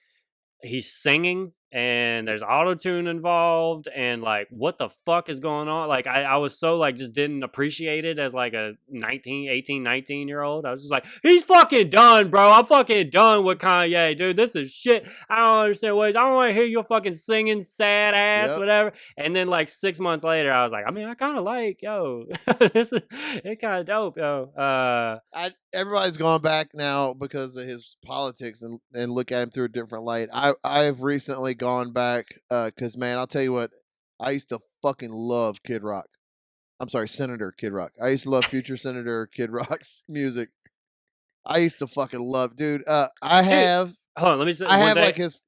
he's singing and there's auto-tune involved, and like what the fuck is going on? Like I was so like just didn't appreciate it as like a 19 year old. I was just like, he's fucking done, bro. I'm fucking done with Kanye, dude. This is shit. I don't understand what I don't want to hear you fucking singing sad ass whatever. And then like 6 months later I was like, I mean, I kind of like, this is it kind of dope, everybody's gone back now because of his politics and look at him through a different light. I've recently gone back because, man, I'll tell you what, I used to fucking love Kid Rock. I'm sorry, Senator Kid Rock. I used to love future Senator Kid Rock's music. I used to fucking love, dude. Hold on, let me say, I have like his.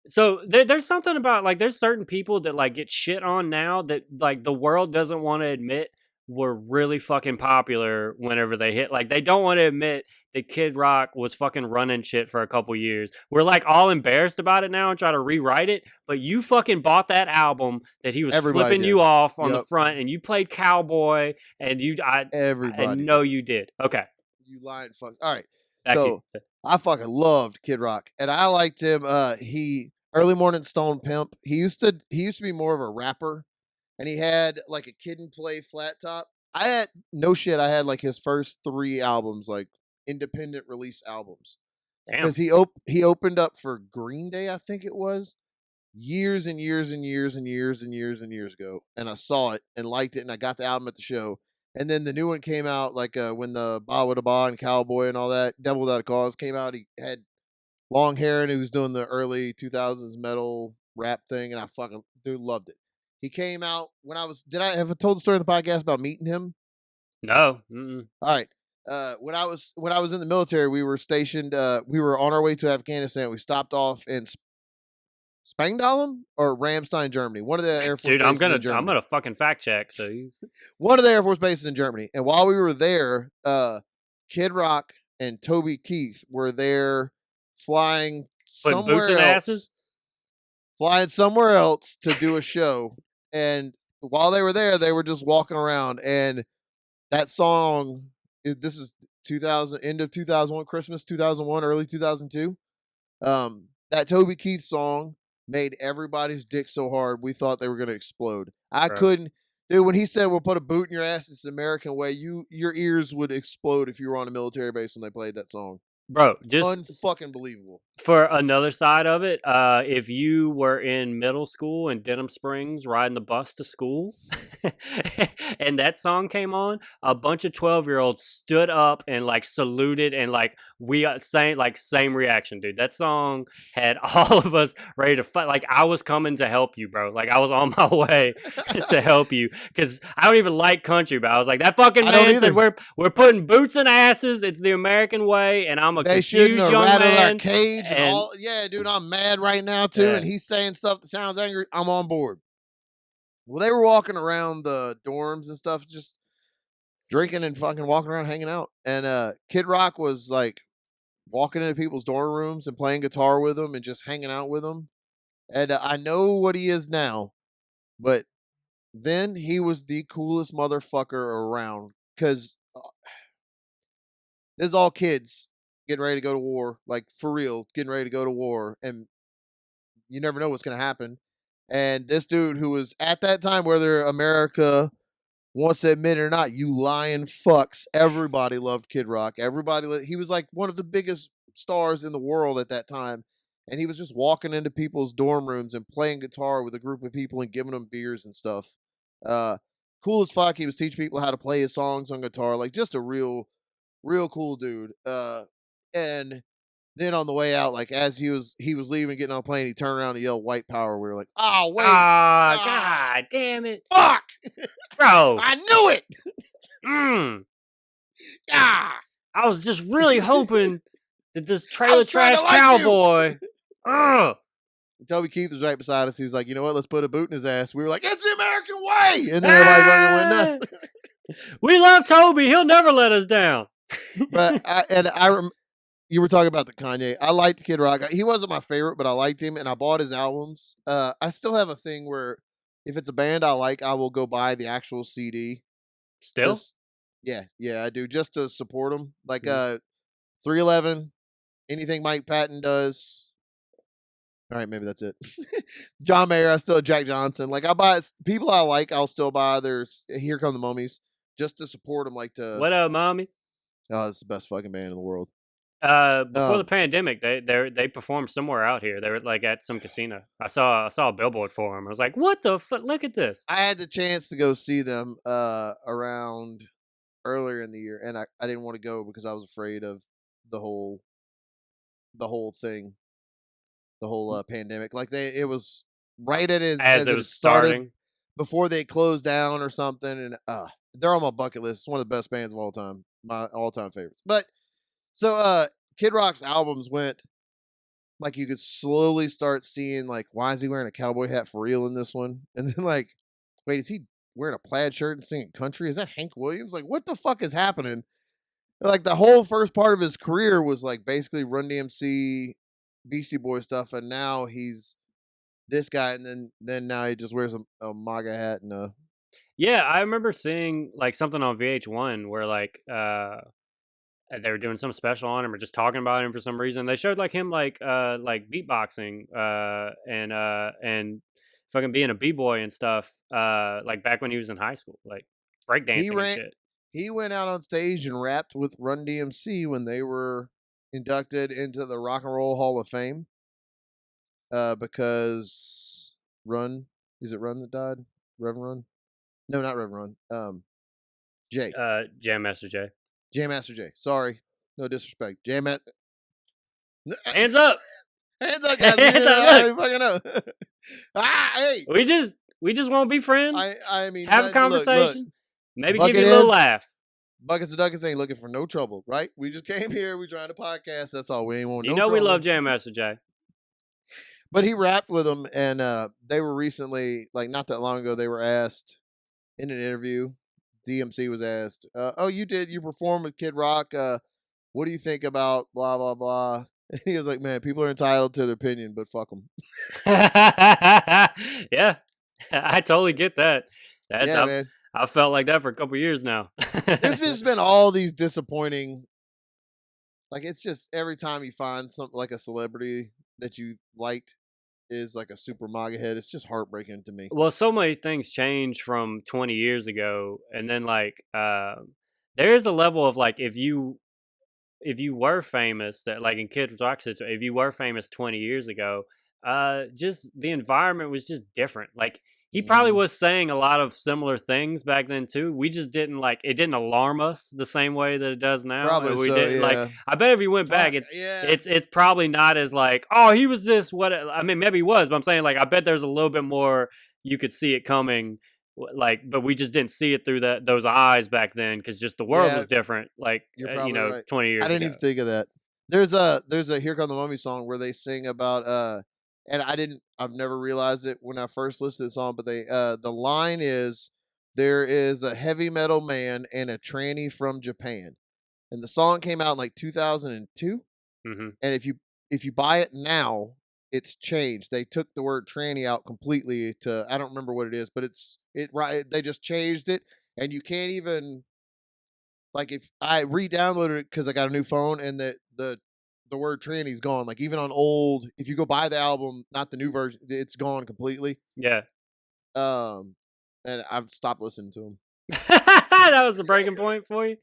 So there's something about like there's certain people that like get shit on now that like the world doesn't want to admit were really fucking popular whenever they hit. Like they don't want to admit that Kid Rock was fucking running shit for a couple years. We're like all embarrassed about it now and try to rewrite it. But you fucking bought that album that he was flipping you off on the front, and you played Cowboy, and I know you did. Okay, you lying fuck. All right, so I fucking loved Kid Rock, and I liked him. He Early Morning Stone Pimp. He used to be more of a rapper. And he had like a Kid and Play flat top. I had like his first 3 albums, like independent release albums. Because he opened up for Green Day, I think it was, years and years and years and years and years and years ago. And I saw it and liked it, and I got the album at the show. And then the new one came out, like when the Ba Wada Ba and Cowboy and all that, Devil Without a Cause came out. He had long hair and he was doing the early 2000s metal rap thing, and I fucking loved it. He came out when I was. Did I ever told the story in the podcast about meeting him? No. All right. When I was in the military, we were stationed. We were on our way to Afghanistan. We stopped off in Spangdahlem or Ramstein, Germany. One of the Air Force. Dude, bases I'm gonna fucking fact check. So one of the Air Force bases in Germany. And while we were there, Kid Rock and Toby Keith were there flying somewhere boots in asses. Flying somewhere else to do a show. And while they were there, they were just walking around. And that song, this is 2000, end of 2001, Christmas 2001, early 2002. That Toby Keith song made everybody's dick so hard we thought they were going to explode. I couldn't. Dude, when he said we'll put a boot in your ass, it's the American way, your ears would explode if you were on a military base when they played that song. Bro, just unfucking believable. For another side of it, if you were in middle school in Denham Springs riding the bus to school and that song came on, a bunch of 12-year-olds stood up and like saluted, and like same reaction, dude. That song had all of us ready to fight. Like I was coming to help you, bro. Like I was on my way to help you, because I don't even like country, but I was like, that fucking man said we're putting boots in asses. It's the American way, and I'm a confused young man. Our cage and all, yeah, dude, I'm mad right now too. Yeah. And he's saying stuff that sounds angry. I'm on board. Well, they were walking around the dorms and stuff, just drinking and fucking walking around, hanging out. And Kid Rock was like walking into people's dorm rooms and playing guitar with them and just hanging out with them. And I know what he is now, but then he was the coolest motherfucker around, because this is all kids getting ready to go to war, like for real, getting ready to go to war, and you never know what's going to happen. And this dude, who was at that time, whether America wants to admit it or not, you lying fucks, everybody loved Kid Rock. He was like one of the biggest stars in the world at that time, and he was just walking into people's dorm rooms and playing guitar with a group of people and giving them beers and stuff. Cool as fuck. He was teaching people how to play his songs on guitar, like just a real cool dude. And then on the way out, like as he was leaving, getting on a plane, he turned around and yelled "White Power." We were like, "Oh wait, God damn it, fuck, bro! I knew it." I was just really hoping that this trailer trash cowboy. Toby Keith was right beside us. He was like, you know what? Let's put a boot in his ass. We were like, it's the American way. And then everybody fucking went nuts. We love Toby. He'll never let us down. But you were talking about the Kanye. I liked Kid Rock. He wasn't my favorite, but I liked him, and I bought his albums. I still have a thing where if it's a band I like, I will go buy the actual CD. Still? Yeah, I do, just to support them. Like 311, anything Mike Patton does. All right, maybe that's it. John Mayer, I still Jack Johnson. Like I buy people I like, I'll still buy. There's Here Come the Mummies, just to support them. Like to What up, mommies? Oh, it's the best fucking band in the world. Before the pandemic, they performed somewhere out here. They were like at some casino. I saw a billboard for them. I was like, "What the fuck? Look at this!" I had the chance to go see them around earlier in the year, and I didn't want to go because I was afraid of the whole thing, the whole pandemic. Like it was right at as it was starting before they closed down or something, and they're on my bucket list. It's one of the best bands of all time, my all-time favorites. But so Kid Rock's albums went like you could slowly start seeing like, why is he wearing a cowboy hat for real in this one? And then like, wait, is he wearing a plaid shirt and singing country? Is that Hank Williams? Like, what the fuck is happening? Like the whole first part of his career was like basically Run DMC, Beastie Boy stuff, and now he's this guy, and then now he just wears a MAGA hat and a. Yeah, I remember seeing like something on VH1 where like they were doing some special on him or just talking about him for some reason. They showed like him like beatboxing and fucking being a b-boy and stuff like back when he was in high school, like breakdancing and shit. He went out on stage and rapped with Run DMC when they were inducted into the Rock and Roll Hall of Fame. Because is it Run that died? Reverend Run? No, not Reverend Run. Jay. Jam Master Jay. Jam Master Jay. Sorry. No disrespect. Hands up. Hands up, guys. Hands up. Look. Fucking know. Hey. We just want to be friends. I mean, have a conversation. Look. Maybe give you a little laugh. Buckets of Duckets ain't looking for no trouble, right? We just came here. We trying to podcast. That's all. We ain't want no trouble. We love Jam Master Jay. But he rapped with them, and they were recently, like not that long ago, they were asked in an interview. DMC was asked, you performed with Kid Rock. What do you think about blah, blah, blah? And he was like, man, people are entitled to their opinion, but fuck them. Yeah, I totally get that. Man. I felt like that for a couple years now. There's just been all these disappointing, like it's just every time you find something like a celebrity that you liked is like a super MAGA head, it's just heartbreaking to me. Well, so many things change from 20 years ago, and then like there is a level of like if you were famous, that like in Kid Rock's situation, if you were famous 20 years ago, just the environment was just different. Like he probably was saying a lot of similar things back then too. We just didn't it didn't alarm us the same way that it does now. Probably we so, didn't yeah. like. I bet if you went back, it's probably not as like, oh, he was this. What I mean, maybe he was, but I'm saying like I bet there's a little bit more. You could see it coming, like, but we just didn't see it through those eyes back then because just the world was different. Like right. 20 years. I didn't even think of that. There's a Here Come the Mummy song where they sing about and I've never realized it when I first listened to the song, but the line is, there is a heavy metal man and a tranny from Japan. And the song came out in like 2002. Mm-hmm. And if you buy it now, it's changed. They took the word tranny out completely to, I don't remember what it is, but they just changed it. And you can't even, like if I re-downloaded it because I got a new phone and the word tranny's gone. Like even on old, if you go buy the album, not the new version, it's gone completely. Yeah. And I've stopped listening to him. That was a breaking point for you.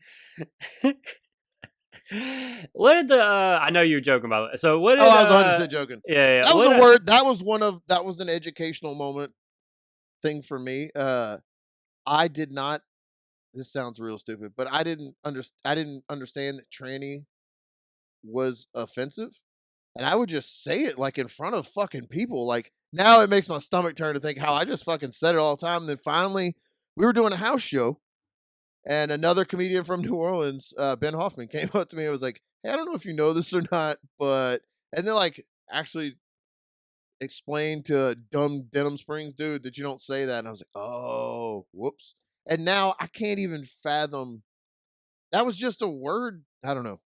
What did I know you were joking about it. So what did I was 100% joking. Yeah. That was a word. That was an educational moment thing for me. I did not, this sounds real stupid, but I didn't understand that tranny was offensive, and I would just say it like in front of fucking people. Like now it makes my stomach turn to think how I just fucking said it all the time. And then finally we were doing a house show and another comedian from New Orleans, Ben Hoffman, came up to me and was like, hey, I don't know if you know this or not, but, and then like actually explain to a dumb Denim Springs dude that you don't say that. And I was like, oh, whoops. And now I can't even fathom. That was just a word. I don't know.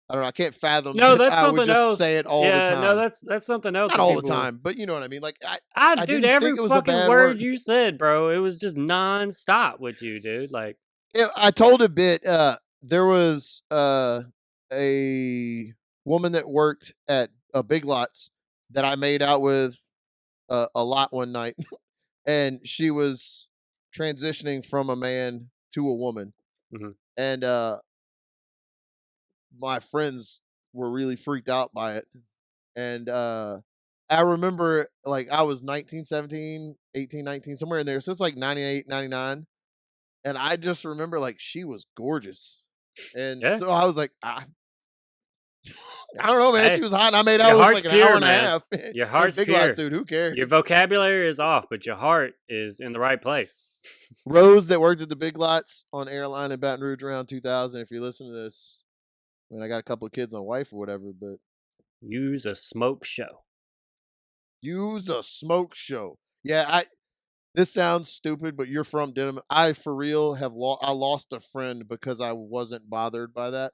I can't fathom No, that that's I would something just say else. it all the Yeah, no, time. that's something else Not that all the people. time, but you know what I mean. Like I Dude, didn't every think it was a fucking bad word word. you said, bro, it was just nonstop with you, dude. Like, I told a bit. There was a woman that worked at Big Lots that I made out with a lot one night, and she was transitioning from a man to a woman, mhm. and my friends were really freaked out by it, and I remember like I was 19, 17, 18, 19, somewhere in there, so it's like 98, 99. And I just remember like she was gorgeous. And Yeah. so I was like, I don't know, man. She Hey, was hot. And I made out your with her heart's like an hour pure, and a man. half. Your And heart's Big Lots, pure. dude, who cares? Your vocabulary is off, but your heart is in the right place. Rose that worked at the Big Lots on airline in Baton Rouge around 2000. If you listen to this, I mean, I got a couple of kids on wife or whatever, but Use a smoke show. use a smoke show. Yeah, this sounds stupid, but you're from Denham. I for real have I lost a friend because I wasn't bothered by that.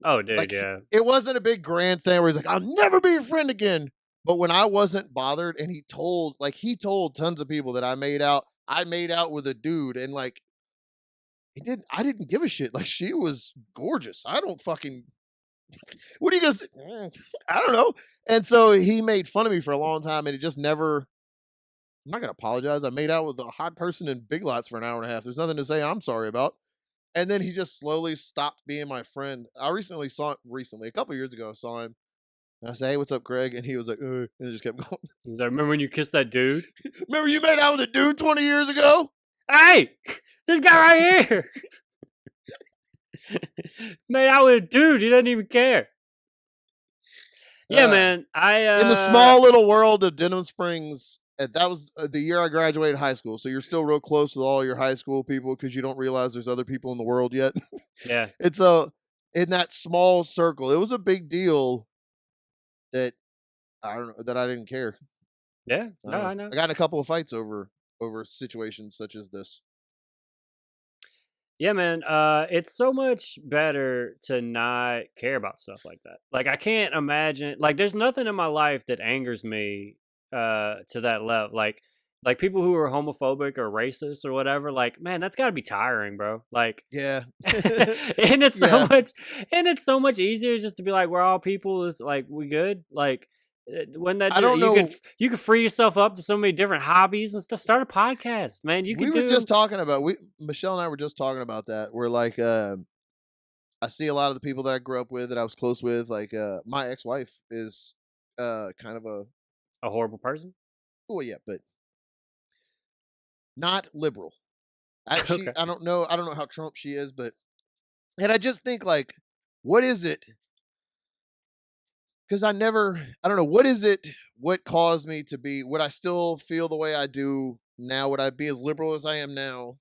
Oh, dude, Like yeah. it wasn't a big grand thing where he's like, "I'll never be your friend again." But when I wasn't bothered, and he told tons of people that I made out with a dude, and like I didn't give a shit. Like she was gorgeous. I don't fucking. What are you gonna say? I don't know. And so he made fun of me for a long time, and it just never. I'm not gonna apologize. I made out with a hot person in Big Lots for an hour and a half. There's nothing to say I'm sorry about. And then he just slowly stopped being my friend. I a couple years ago, I saw him. And I said, "Hey, what's up, Greg?" And he was like, and it just kept going. He's like, remember when you kissed that dude? Remember you made out with a dude 20 years ago? Hey, this guy right here. Made out with a dude. He doesn't even care. Yeah, man. In the small little world of Denham Springs, that was the year I graduated high school. So you're still real close with all your high school people because you don't realize there's other people in the world yet. Yeah. And in that small circle, it was a big deal that I don't know that I didn't care. Yeah. No, I know. I got in a couple of fights over situations such as this. Yeah, man. It's so much better to not care about stuff like that. Like, I can't imagine. Like, there's nothing in my life that angers me to that level. Like people who are homophobic or racist or whatever. Like, man, that's got to be tiring, bro. Like, Yeah. and it's so much, and it's so much easier just to be like, we're all people. It's like we good. Like, when that I don't know. You can free yourself up to so many different hobbies and stuff. Start a podcast, man. We were just talking about Michelle and I were just talking about that. We're like, I see a lot of the people that I grew up with that I was close with. Like, my ex-wife is kind of a horrible person. Oh yeah, but not liberal. Okay. I don't know how Trump she is, but and I just think like, what is it? Because I don't know, what is it? What caused me to be? Would I still feel the way I do now? Would I be as liberal as I am now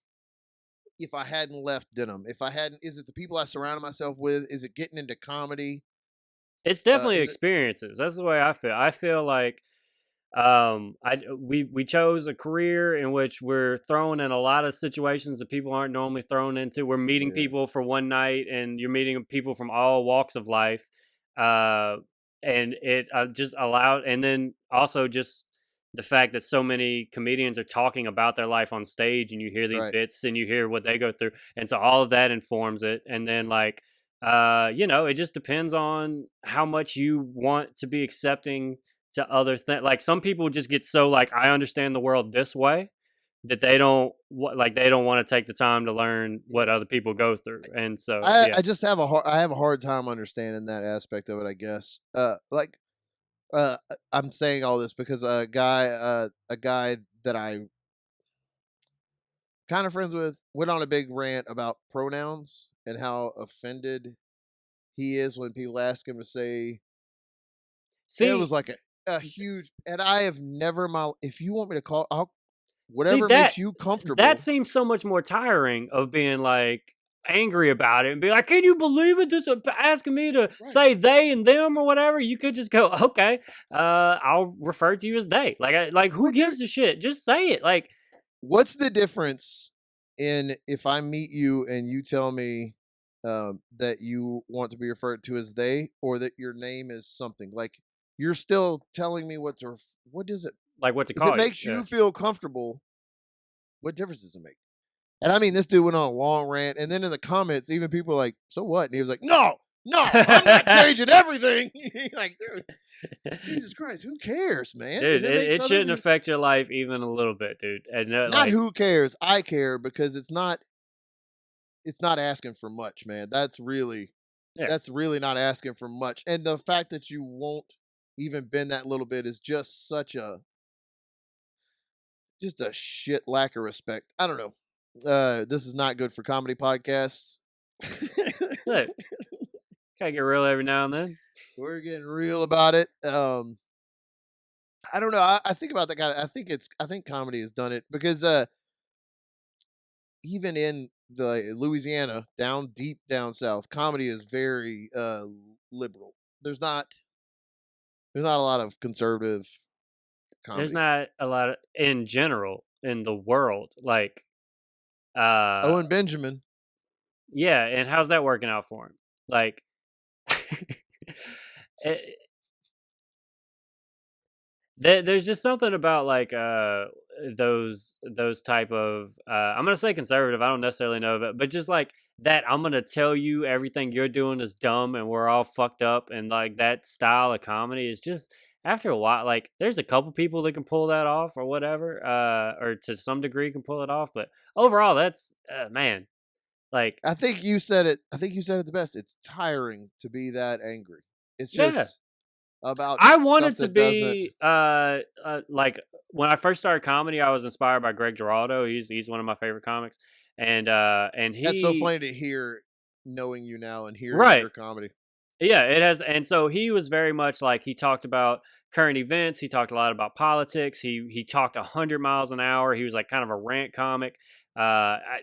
if I hadn't left Denham? If I hadn't, is it the people I surrounded myself with? Is it getting into comedy? It's definitely experiences. That's the way I feel. I feel like we chose a career in which we're thrown in a lot of situations that people aren't normally thrown into. We're meeting people for one night, and you're meeting people from all walks of life. And it just allowed, and then also just the fact that so many comedians are talking about their life on stage, and you hear these bits and you hear what they go through, and so all of that informs it. And then like it just depends on how much you want to be accepting to other things. Like some people just get so like, I understand the world this way, that they don't want to take the time to learn what other people go through. And so I just have a hard time understanding that aspect of it, I guess. I'm saying all this because a guy that I kind of friends with went on a big rant about pronouns and how offended he is when people ask him to say. It was like a huge, and I have never if you want me to call, whatever makes you comfortable. That seems so much more tiring of being like, angry about it and be like, "Can you believe it? This asking me to say they and them or whatever." You could just go, "Okay, I'll refer to you as they." Like who gives a shit? Just say it. Like, what's the difference in if I meet you and you tell me that you want to be referred to as they, or that your name is something? Like, you're still telling me what is it? like what to If it call you. makes you feel comfortable, what difference does it make? And I mean, this dude went on a long rant, and then in the comments, even people were like, "So what?" And he was like, "No, I'm not changing everything." Like, dude, Jesus Christ, who cares, man? Dude, it shouldn't affect your life even a little bit, dude. And not who cares. I care, because it's not asking for much, man. That's really not asking for much. And the fact that you won't even bend that little bit is just such a shit lack of respect. I don't know. This is not good for comedy podcasts. Look, gotta get real every now and then. We're getting real about it. I don't know. I think about that guy. I think comedy has done it, because even in the Louisiana, deep down south, comedy is very liberal. There's not a lot of conservative comedy. There's not a lot of, in general, in the world, like Owen Benjamin. Yeah, and how's that working out for him? Like, there's just something about like those type of I'm gonna say conservative. I don't necessarily know of it, but just like that, I'm gonna tell you everything you're doing is dumb and we're all fucked up, and like that style of comedy is just, after a while, like there's a couple people that can pull that off or whatever, or to some degree can pull it off, but overall, that's man. Like, I think you said it the best. It's tiring to be that angry. It's just about. I wanted to be like, when I first started comedy, I was inspired by Greg Giraldo. He's one of my favorite comics, and he. That's so funny to hear, knowing you now and hearing your comedy. Yeah, it has, and so he was very much like, he talked about current events. He talked a lot about politics. He talked 100 miles an hour. He was like kind of a rant comic.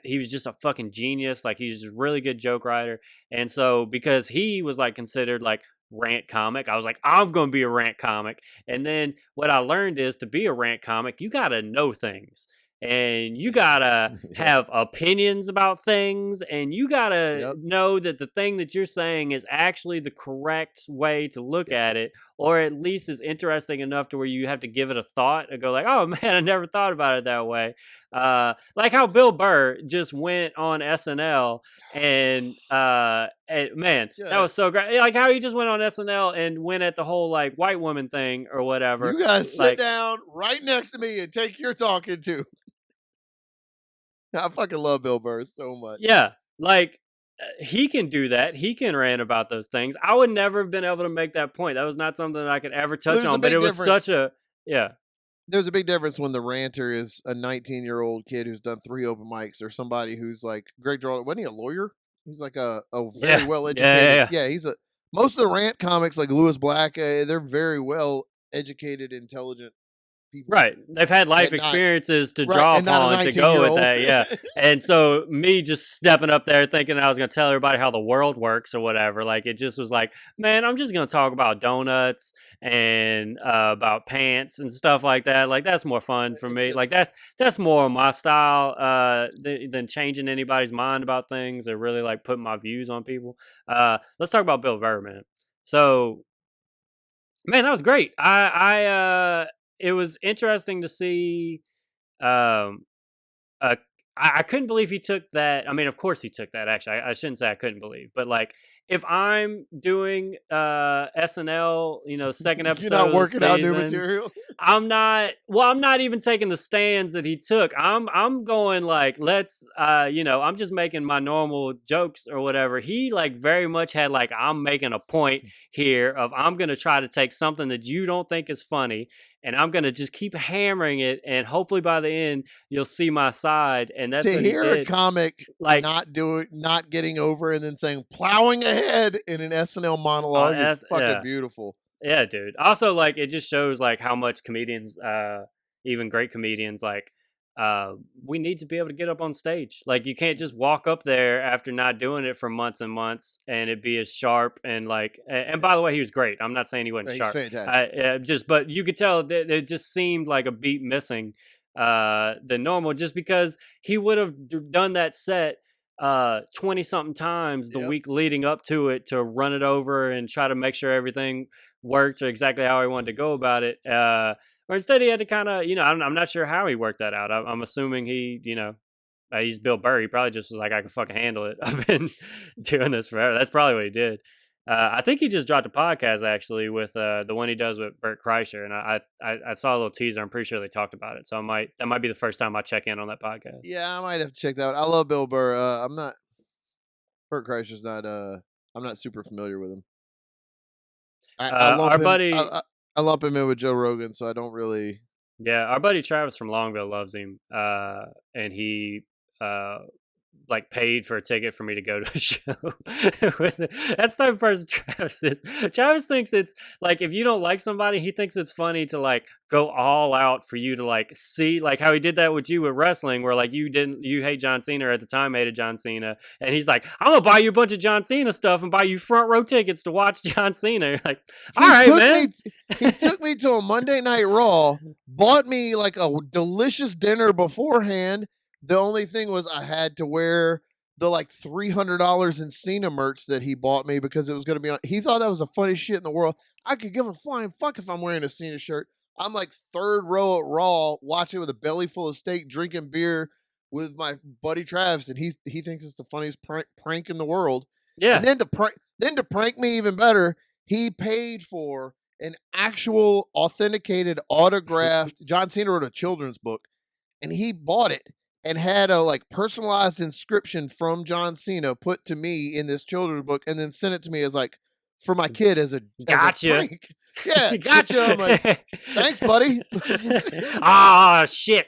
He was just a fucking genius. Like, he's just a really good joke writer. And so, because he was like considered like rant comic, I was like, I'm going to be a rant comic. And then what I learned is, to be a rant comic, you got to know things. And you gotta have opinions about things, and you gotta know that the thing that you're saying is actually the correct way to look at it, or at least is interesting enough to where you have to give it a thought and go like, "Oh man, I never thought about it that way." Like how Bill Burr just went on SNL, and man, that was so great. Like how he just went on SNL and went at the whole like white woman thing or whatever. You guys sit down right next to me and take your talking too. I fucking love Bill Burr so much. Yeah, like he can do that. He can rant about those things. I would never have been able to make that point. That was not something that I could ever touch on. But it was such a There's a big difference when the ranter is a 19-year-old kid who's done 3 open mics, or somebody who's like Greg Giraldo. Wasn't he a lawyer? He's like a very well educated. Yeah, he's a. Most of the rant comics, like Lewis Black, they're very well educated, intelligent people. Right. They've had life experiences to draw upon to go with that. Yeah. And so me just stepping up there thinking I was going to tell everybody how the world works or whatever. Like, it just was like, man, I'm just going to talk about donuts and about pants and stuff like that. Like, that's more fun for me. Like, that's more my style than changing anybody's mind about things or really like putting my views on people. Let's talk about Bill Burr, man. So, man, that was great. It was interesting to see. I couldn't believe he took that. I mean, of course he took that. Actually, I shouldn't say I couldn't believe, but like, if I'm doing SNL, second episode, you're not working out new material. I'm not. Well, I'm not even taking the stands that he took. I'm going like, let's, I'm just making my normal jokes or whatever. He like very much had like, I'm making a point here of, I'm gonna try to take something that you don't think is funny, and I'm gonna just keep hammering it, and hopefully by the end you'll see my side. And that's to what hear he did. A comic like not getting over, and then saying plowing ahead in an SNL monologue is fucking beautiful. Yeah, dude. Also, like, it just shows like how much comedians, even great comedians, like we need to be able to get up on stage. Like, you can't just walk up there after not doing it for months and months and it be as sharp and like. And by the way, he was great. I'm not saying he wasn't He's sharp. fantastic. But you could tell that it just seemed like a beat missing than normal, just because he would have done that set 20 something times the week leading up to it to run it over and try to make sure everything worked or exactly how he wanted to go about it. Or instead he had to kind of, I'm not sure how he worked that out. I'm assuming he, he's Bill Burr. He probably just was like, I can fucking handle it. I've been doing this forever. That's probably what he did. I think he just dropped a podcast actually with the one he does with Bert Kreischer, and I saw a little teaser. I'm pretty sure they talked about it, so that might be the first time I check in on that podcast. Yeah, I might have to check that out. I love Bill Burr. I'm not Bert Kreischer's not. I'm not super familiar with him. I lump him in with Joe Rogan, so I don't really. Yeah, our buddy Travis from Longville loves him, and he like paid for a ticket for me to go to a show. That's the type of person Travis is. Travis thinks it's like, if you don't like somebody, he thinks it's funny to like go all out for you to like see, like how he did that with you with wrestling, where like you hate John Cena, or at the time hated John Cena, and he's like, I'm gonna buy you a bunch of John Cena stuff and buy you front row tickets to watch John Cena. You're like, all right, man. He took me to a Monday Night Raw, bought me like a delicious dinner beforehand. The only thing was I had to wear the like $300 in Cena merch that he bought me because it was going to be on. He thought that was the funniest shit in the world. I could give a flying fuck if I'm wearing a Cena shirt. I'm like third row at Raw, watching with a belly full of steak, drinking beer with my buddy Travis, and he thinks it's the funniest prank in the world. Yeah. And then to prank me even better, he paid for an actual authenticated autographed. John Cena wrote a children's book, and he bought it and had a like personalized inscription from John Cena put to me in this children's book, and then sent it to me as like for my kid as a prank. Yeah, gotcha. I'm like, thanks, buddy. Shit,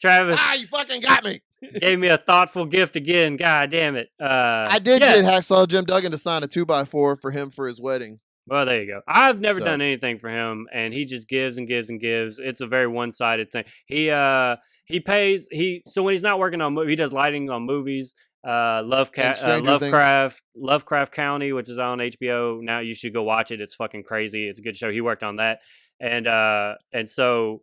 Travis. You fucking got me. Gave me a thoughtful gift again. God damn it. I did get Hacksaw Jim Duggan to sign a 2x4 for him for his wedding. Well, there you go. I've never done anything for him, and he just gives and gives and gives. It's a very one-sided thing. He pays. So when he's not working on movies, he does lighting on movies. Lovecraft County, which is on HBO now. You should go watch it. It's fucking crazy. It's a good show. He worked on that, and so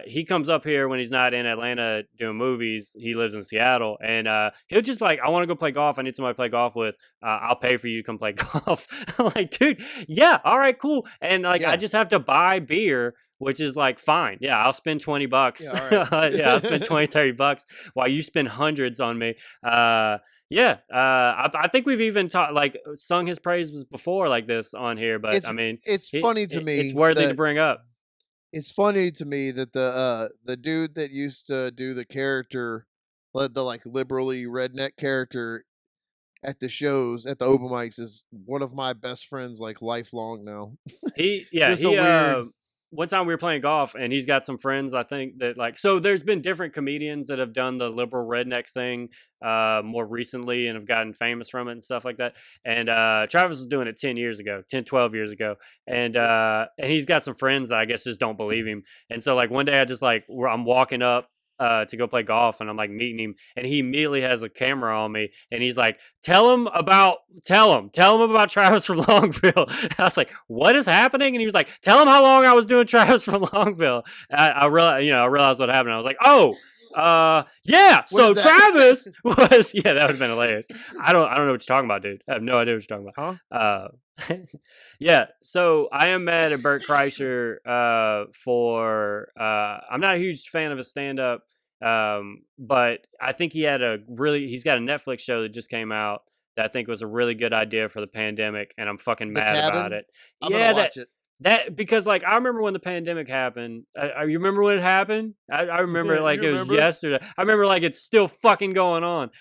he comes up here when he's not in Atlanta doing movies. He lives in Seattle, and he'll just like, I want to go play golf. I need somebody to play golf with. I'll pay for you to come play golf. I'm like, dude, yeah, all right, cool. And like, I just have to buy beer, which is like, fine. Yeah, I'll spend $20. Yeah, I'll spend $20-$30 while you spend hundreds on me. I think we've even sung his praises before like this on here, but it's funny to me. It's worthy to bring up. It's funny to me that the dude that used to do the character, the like liberally redneck character at the shows, at the open mics, is one of my best friends, like lifelong now. One time we were playing golf, and he's got some friends, I think, that like, so there's been different comedians that have done the liberal redneck thing more recently and have gotten famous from it and stuff like that. And Travis was doing it 12 years ago. And he's got some friends that I guess just don't believe him. And so like one day I'm walking up to go play golf, and I'm like meeting him, and he immediately has a camera on me, and he's like, tell him about Travis from Longville. I was like, what is happening? And he was like, tell him how long I was doing Travis from Longville. I realized what happened. I was like, so Travis was, that would have been hilarious. I don't know what you're talking about, dude. I have no idea what you're talking about. Huh? So I am mad at Bert Kreischer for I'm not a huge fan of his stand-up, but I think he's got a Netflix show that just came out that I think was a really good idea for the pandemic, and I'm fucking mad about it. I'm gonna watch it. That because like I remember when the pandemic happened. You remember when it happened? I remember it was yesterday. I remember like it's still fucking going on.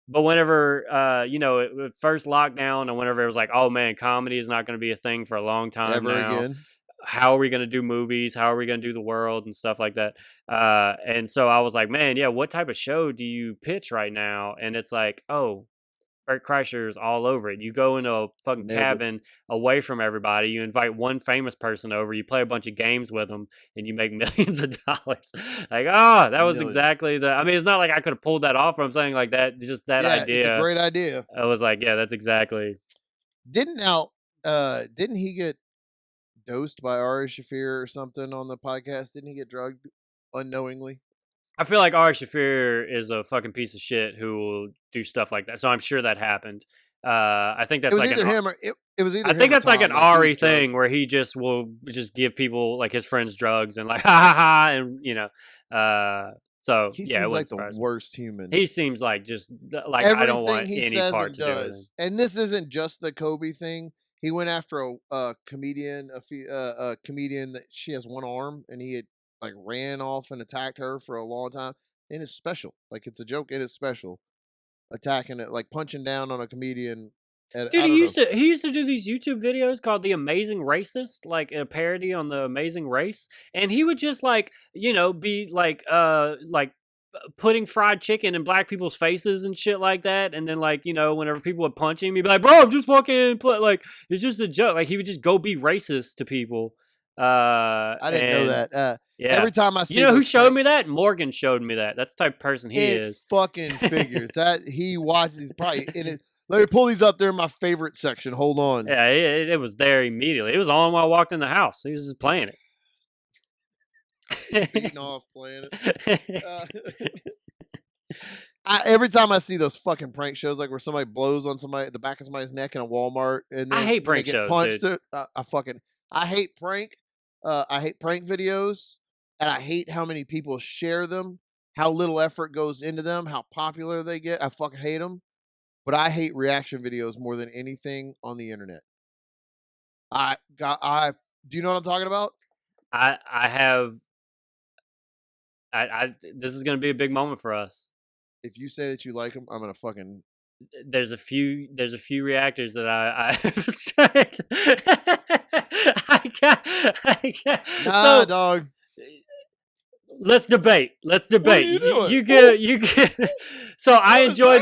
But whenever it first lockdown, and whenever it was like, oh man, comedy is not going to be a thing for a long time now. Again. How are we going to do movies? How are we going to do the world and stuff like that? And so I was like, man, yeah, what type of show do you pitch right now? And it's like, oh, Bert Kreischer's all over it. You go into a fucking cabin away from everybody. You invite one famous person over. You play a bunch of games with them, and you make millions of dollars. Like, that was exactly the. I mean, it's not like I could have pulled that off. But I'm saying like that. Just that idea. It's a great idea. I was like, yeah, that's exactly. Didn't he get dosed by Ari Shaffir or something on the podcast? Didn't he get drugged unknowingly? I feel like Ari Shaffir is a fucking piece of shit who will do stuff like that. So I'm sure that happened. I think that's either him or it was either. I think that's like an Ari thing where he just will just give people like his friends drugs and like ha ha ha and so he seems like the worst human. He seems like just like everything I don't want he any says part to do with him. And this isn't just the Kobe thing. He went after a comedian, a comedian that she has one arm, and he had like ran off and attacked her for a long time. And it's special, like it's a joke. And it's special, attacking it, like punching down on a comedian. Dude, he used to do these YouTube videos called The Amazing Racist, like a parody on The Amazing Race, and he would just like be like putting fried chicken in black people's faces and shit like that, and then like whenever people would punch him, he'd be like, "Bro, just fucking put like it's just a joke." Like he would just go be racist to people. I didn't know that. Yeah. Every time I see, who showed me that? Morgan showed me that. That's the type of person he is. Fucking figures that he watches. He's probably in it. Let me pull these up. They're in my favorite section. Hold on. Yeah, it was there immediately. It was on while I walked in the house. He was just playing it. Beating off, playing it. Every time I see those fucking prank shows, like where somebody blows on the back of somebody's neck in a Walmart, and then I hate prank shows, dude. I hate prank videos, and I hate how many people share them, how little effort goes into them, how popular they get. I fucking hate them. But I hate reaction videos more than anything on the internet. Do you know what I'm talking about? This is going to be a big moment for us. If you say that you like them, I'm going to fucking. There's a few reactors that I've started. I got. Nah, dog. Let's debate. What are you doing? You get. So I enjoy.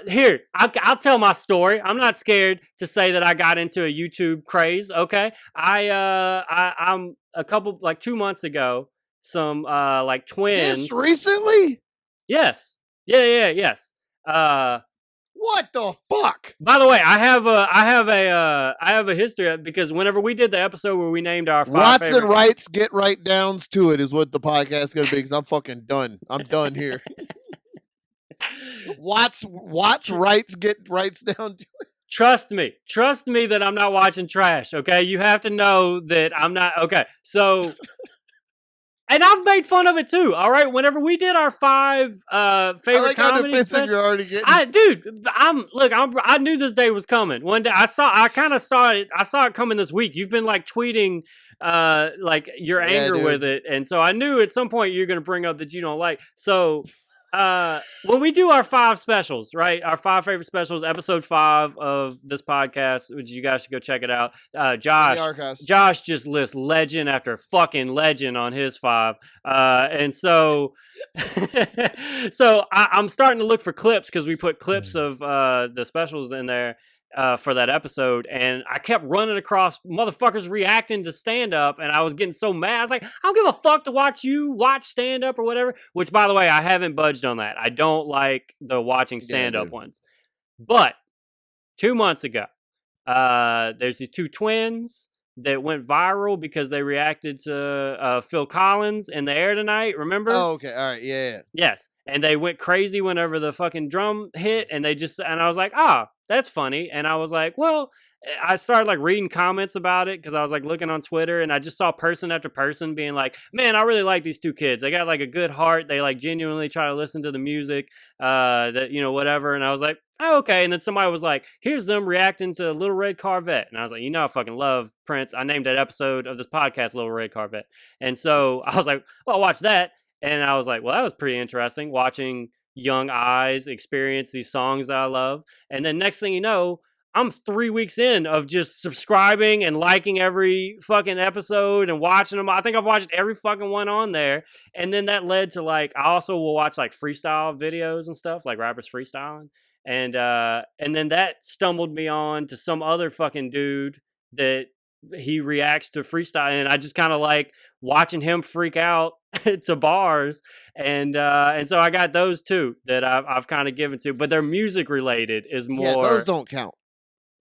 Here, I'll tell my story. I'm not scared to say that I got into a YouTube craze. Okay, I'm a couple 2 months ago. Some like twins. Just recently? Yes. Yeah. Yes. What the fuck? By the way, I have a history because whenever we did the episode where we named our five Watson writes get right downs to it is what the podcast is gonna be because I'm fucking done. I'm done here. Watts writes get writes down to it. Trust me that I'm not watching trash. Okay, you have to know that I'm not. Okay, so. And I've made fun of it too. All right, whenever we did our 5 favorite comedy specials, you're already getting. I knew this day was coming. One day, I saw it coming this week. You've been like tweeting, like your anger with it, and so I knew at some point you're going to bring up that you don't like. So, when we do our 5 specials, right? Our 5 favorite specials, episode 5 of this podcast, which you guys should go check it out. Josh just lists legend after fucking legend on his 5. And so, I'm starting to look for clips because we put clips of the specials in there. For that episode, and I kept running across motherfuckers reacting to stand-up, and I was getting so mad. I was like, I don't give a fuck to watch you watch stand-up or whatever, which, by the way, I haven't budged on that. I don't like the watching stand-up ones. But 2 months ago, there's these 2 twins that went viral because they reacted to Phil Collins in the air tonight, remember? Oh, okay, all right, yeah. Yes, and they went crazy whenever the fucking drum hit, and I was like, that's funny. And I was like, well, I started like reading comments about it because I was like looking on Twitter, and I just saw person after person being like, man, I really like these 2 kids. They got like a good heart. They like genuinely try to listen to the music, that, whatever. And I was like, oh, okay. And then somebody was like, here's them reacting to Little Red Corvette. And I was like, I fucking love Prince. I named that episode of this podcast Little Red Corvette. And so I was like, well, I'll watch that. And I was like, well, that was pretty interesting watching young eyes experience these songs that I love. And then next thing you know, I'm 3 weeks in of just subscribing and liking every fucking episode and watching them. I think I've watched every fucking one on there. And then that led to I also will watch freestyle videos and stuff, like rappers freestyling. And then that stumbled me on to some other fucking dude that he reacts to freestyle, and I just kind of like watching him freak out to bars, and so I got those two that I've kind of given to, but they're music related is more. Yeah, those don't count.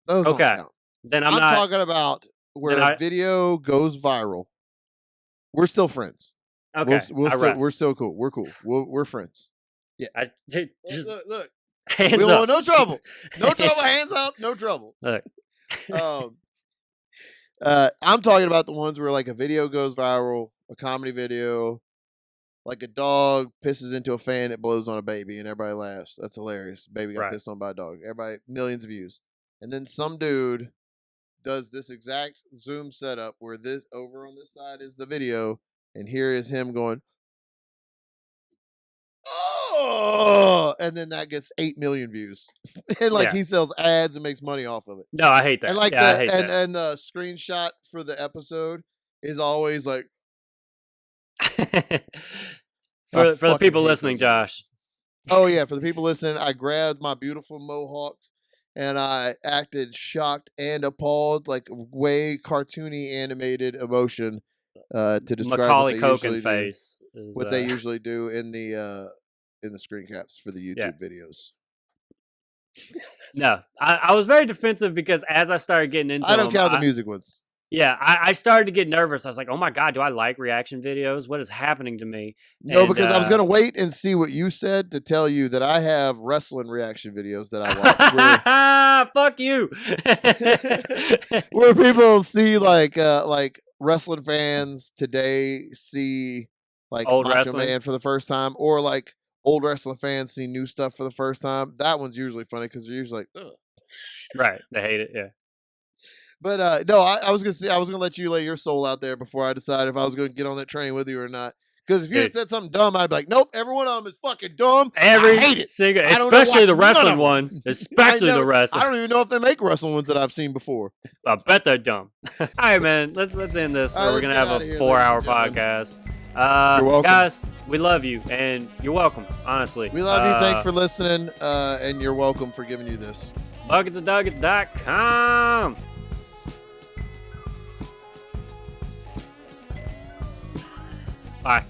Those okay. don't count. Then I'm not talking about where a video goes viral. We're still friends. Okay, we're still cool. We're cool. We're friends. Yeah. Just look. Hands we up. Want no trouble. No trouble. Hands up. No trouble. Look. I'm talking about the ones where like a video goes viral, a comedy video, like a dog pisses into a fan that blows on a baby and everybody laughs. That's hilarious. Baby got pissed on by a dog. Everybody, millions of views. And then some dude does this exact Zoom setup where this over on this side is the video, and here is him going, oh, and then that gets 8 million views. And like he sells ads and makes money off of it. No, I hate that. And like I hate that. And the screenshot for the episode is always like for the people listening, Josh. Oh yeah, for the people listening, I grabbed my beautiful mohawk and I acted shocked and appalled, like way cartoony animated emotion to describe Macaulay Culkin face. What they usually do in the screen caps for the YouTube videos. No, I was very defensive because as I started getting into I don't count the music ones. Yeah, I started to get nervous. I was like, oh my God, do I like reaction videos? What is happening to me? No, because I was going to wait and see what you said to tell you that I have wrestling reaction videos that I watch. Fuck you. Where people see like wrestling fans today see like old Macho wrestling Man for the first time, or like old wrestling fans see new stuff for the first time. That one's usually funny because they're usually like, ugh. Right, they hate it, yeah. But no, I was gonna let you lay your soul out there before I decide if I was gonna get on that train with you or not. Because if you had said something dumb, I'd be like, nope, every one of them is fucking dumb. I hate it. Especially the wrestling ones. Especially the wrestling. I don't even know if they make wrestling ones that I've seen before. I bet they're dumb. All right, man. Let's end this. Or we're gonna have a 4-hour podcast. You're welcome. Guys, we love you, and you're welcome. Honestly, we love you. Thanks for listening, and you're welcome for giving you this. Bucketsofduckets.com. Bye.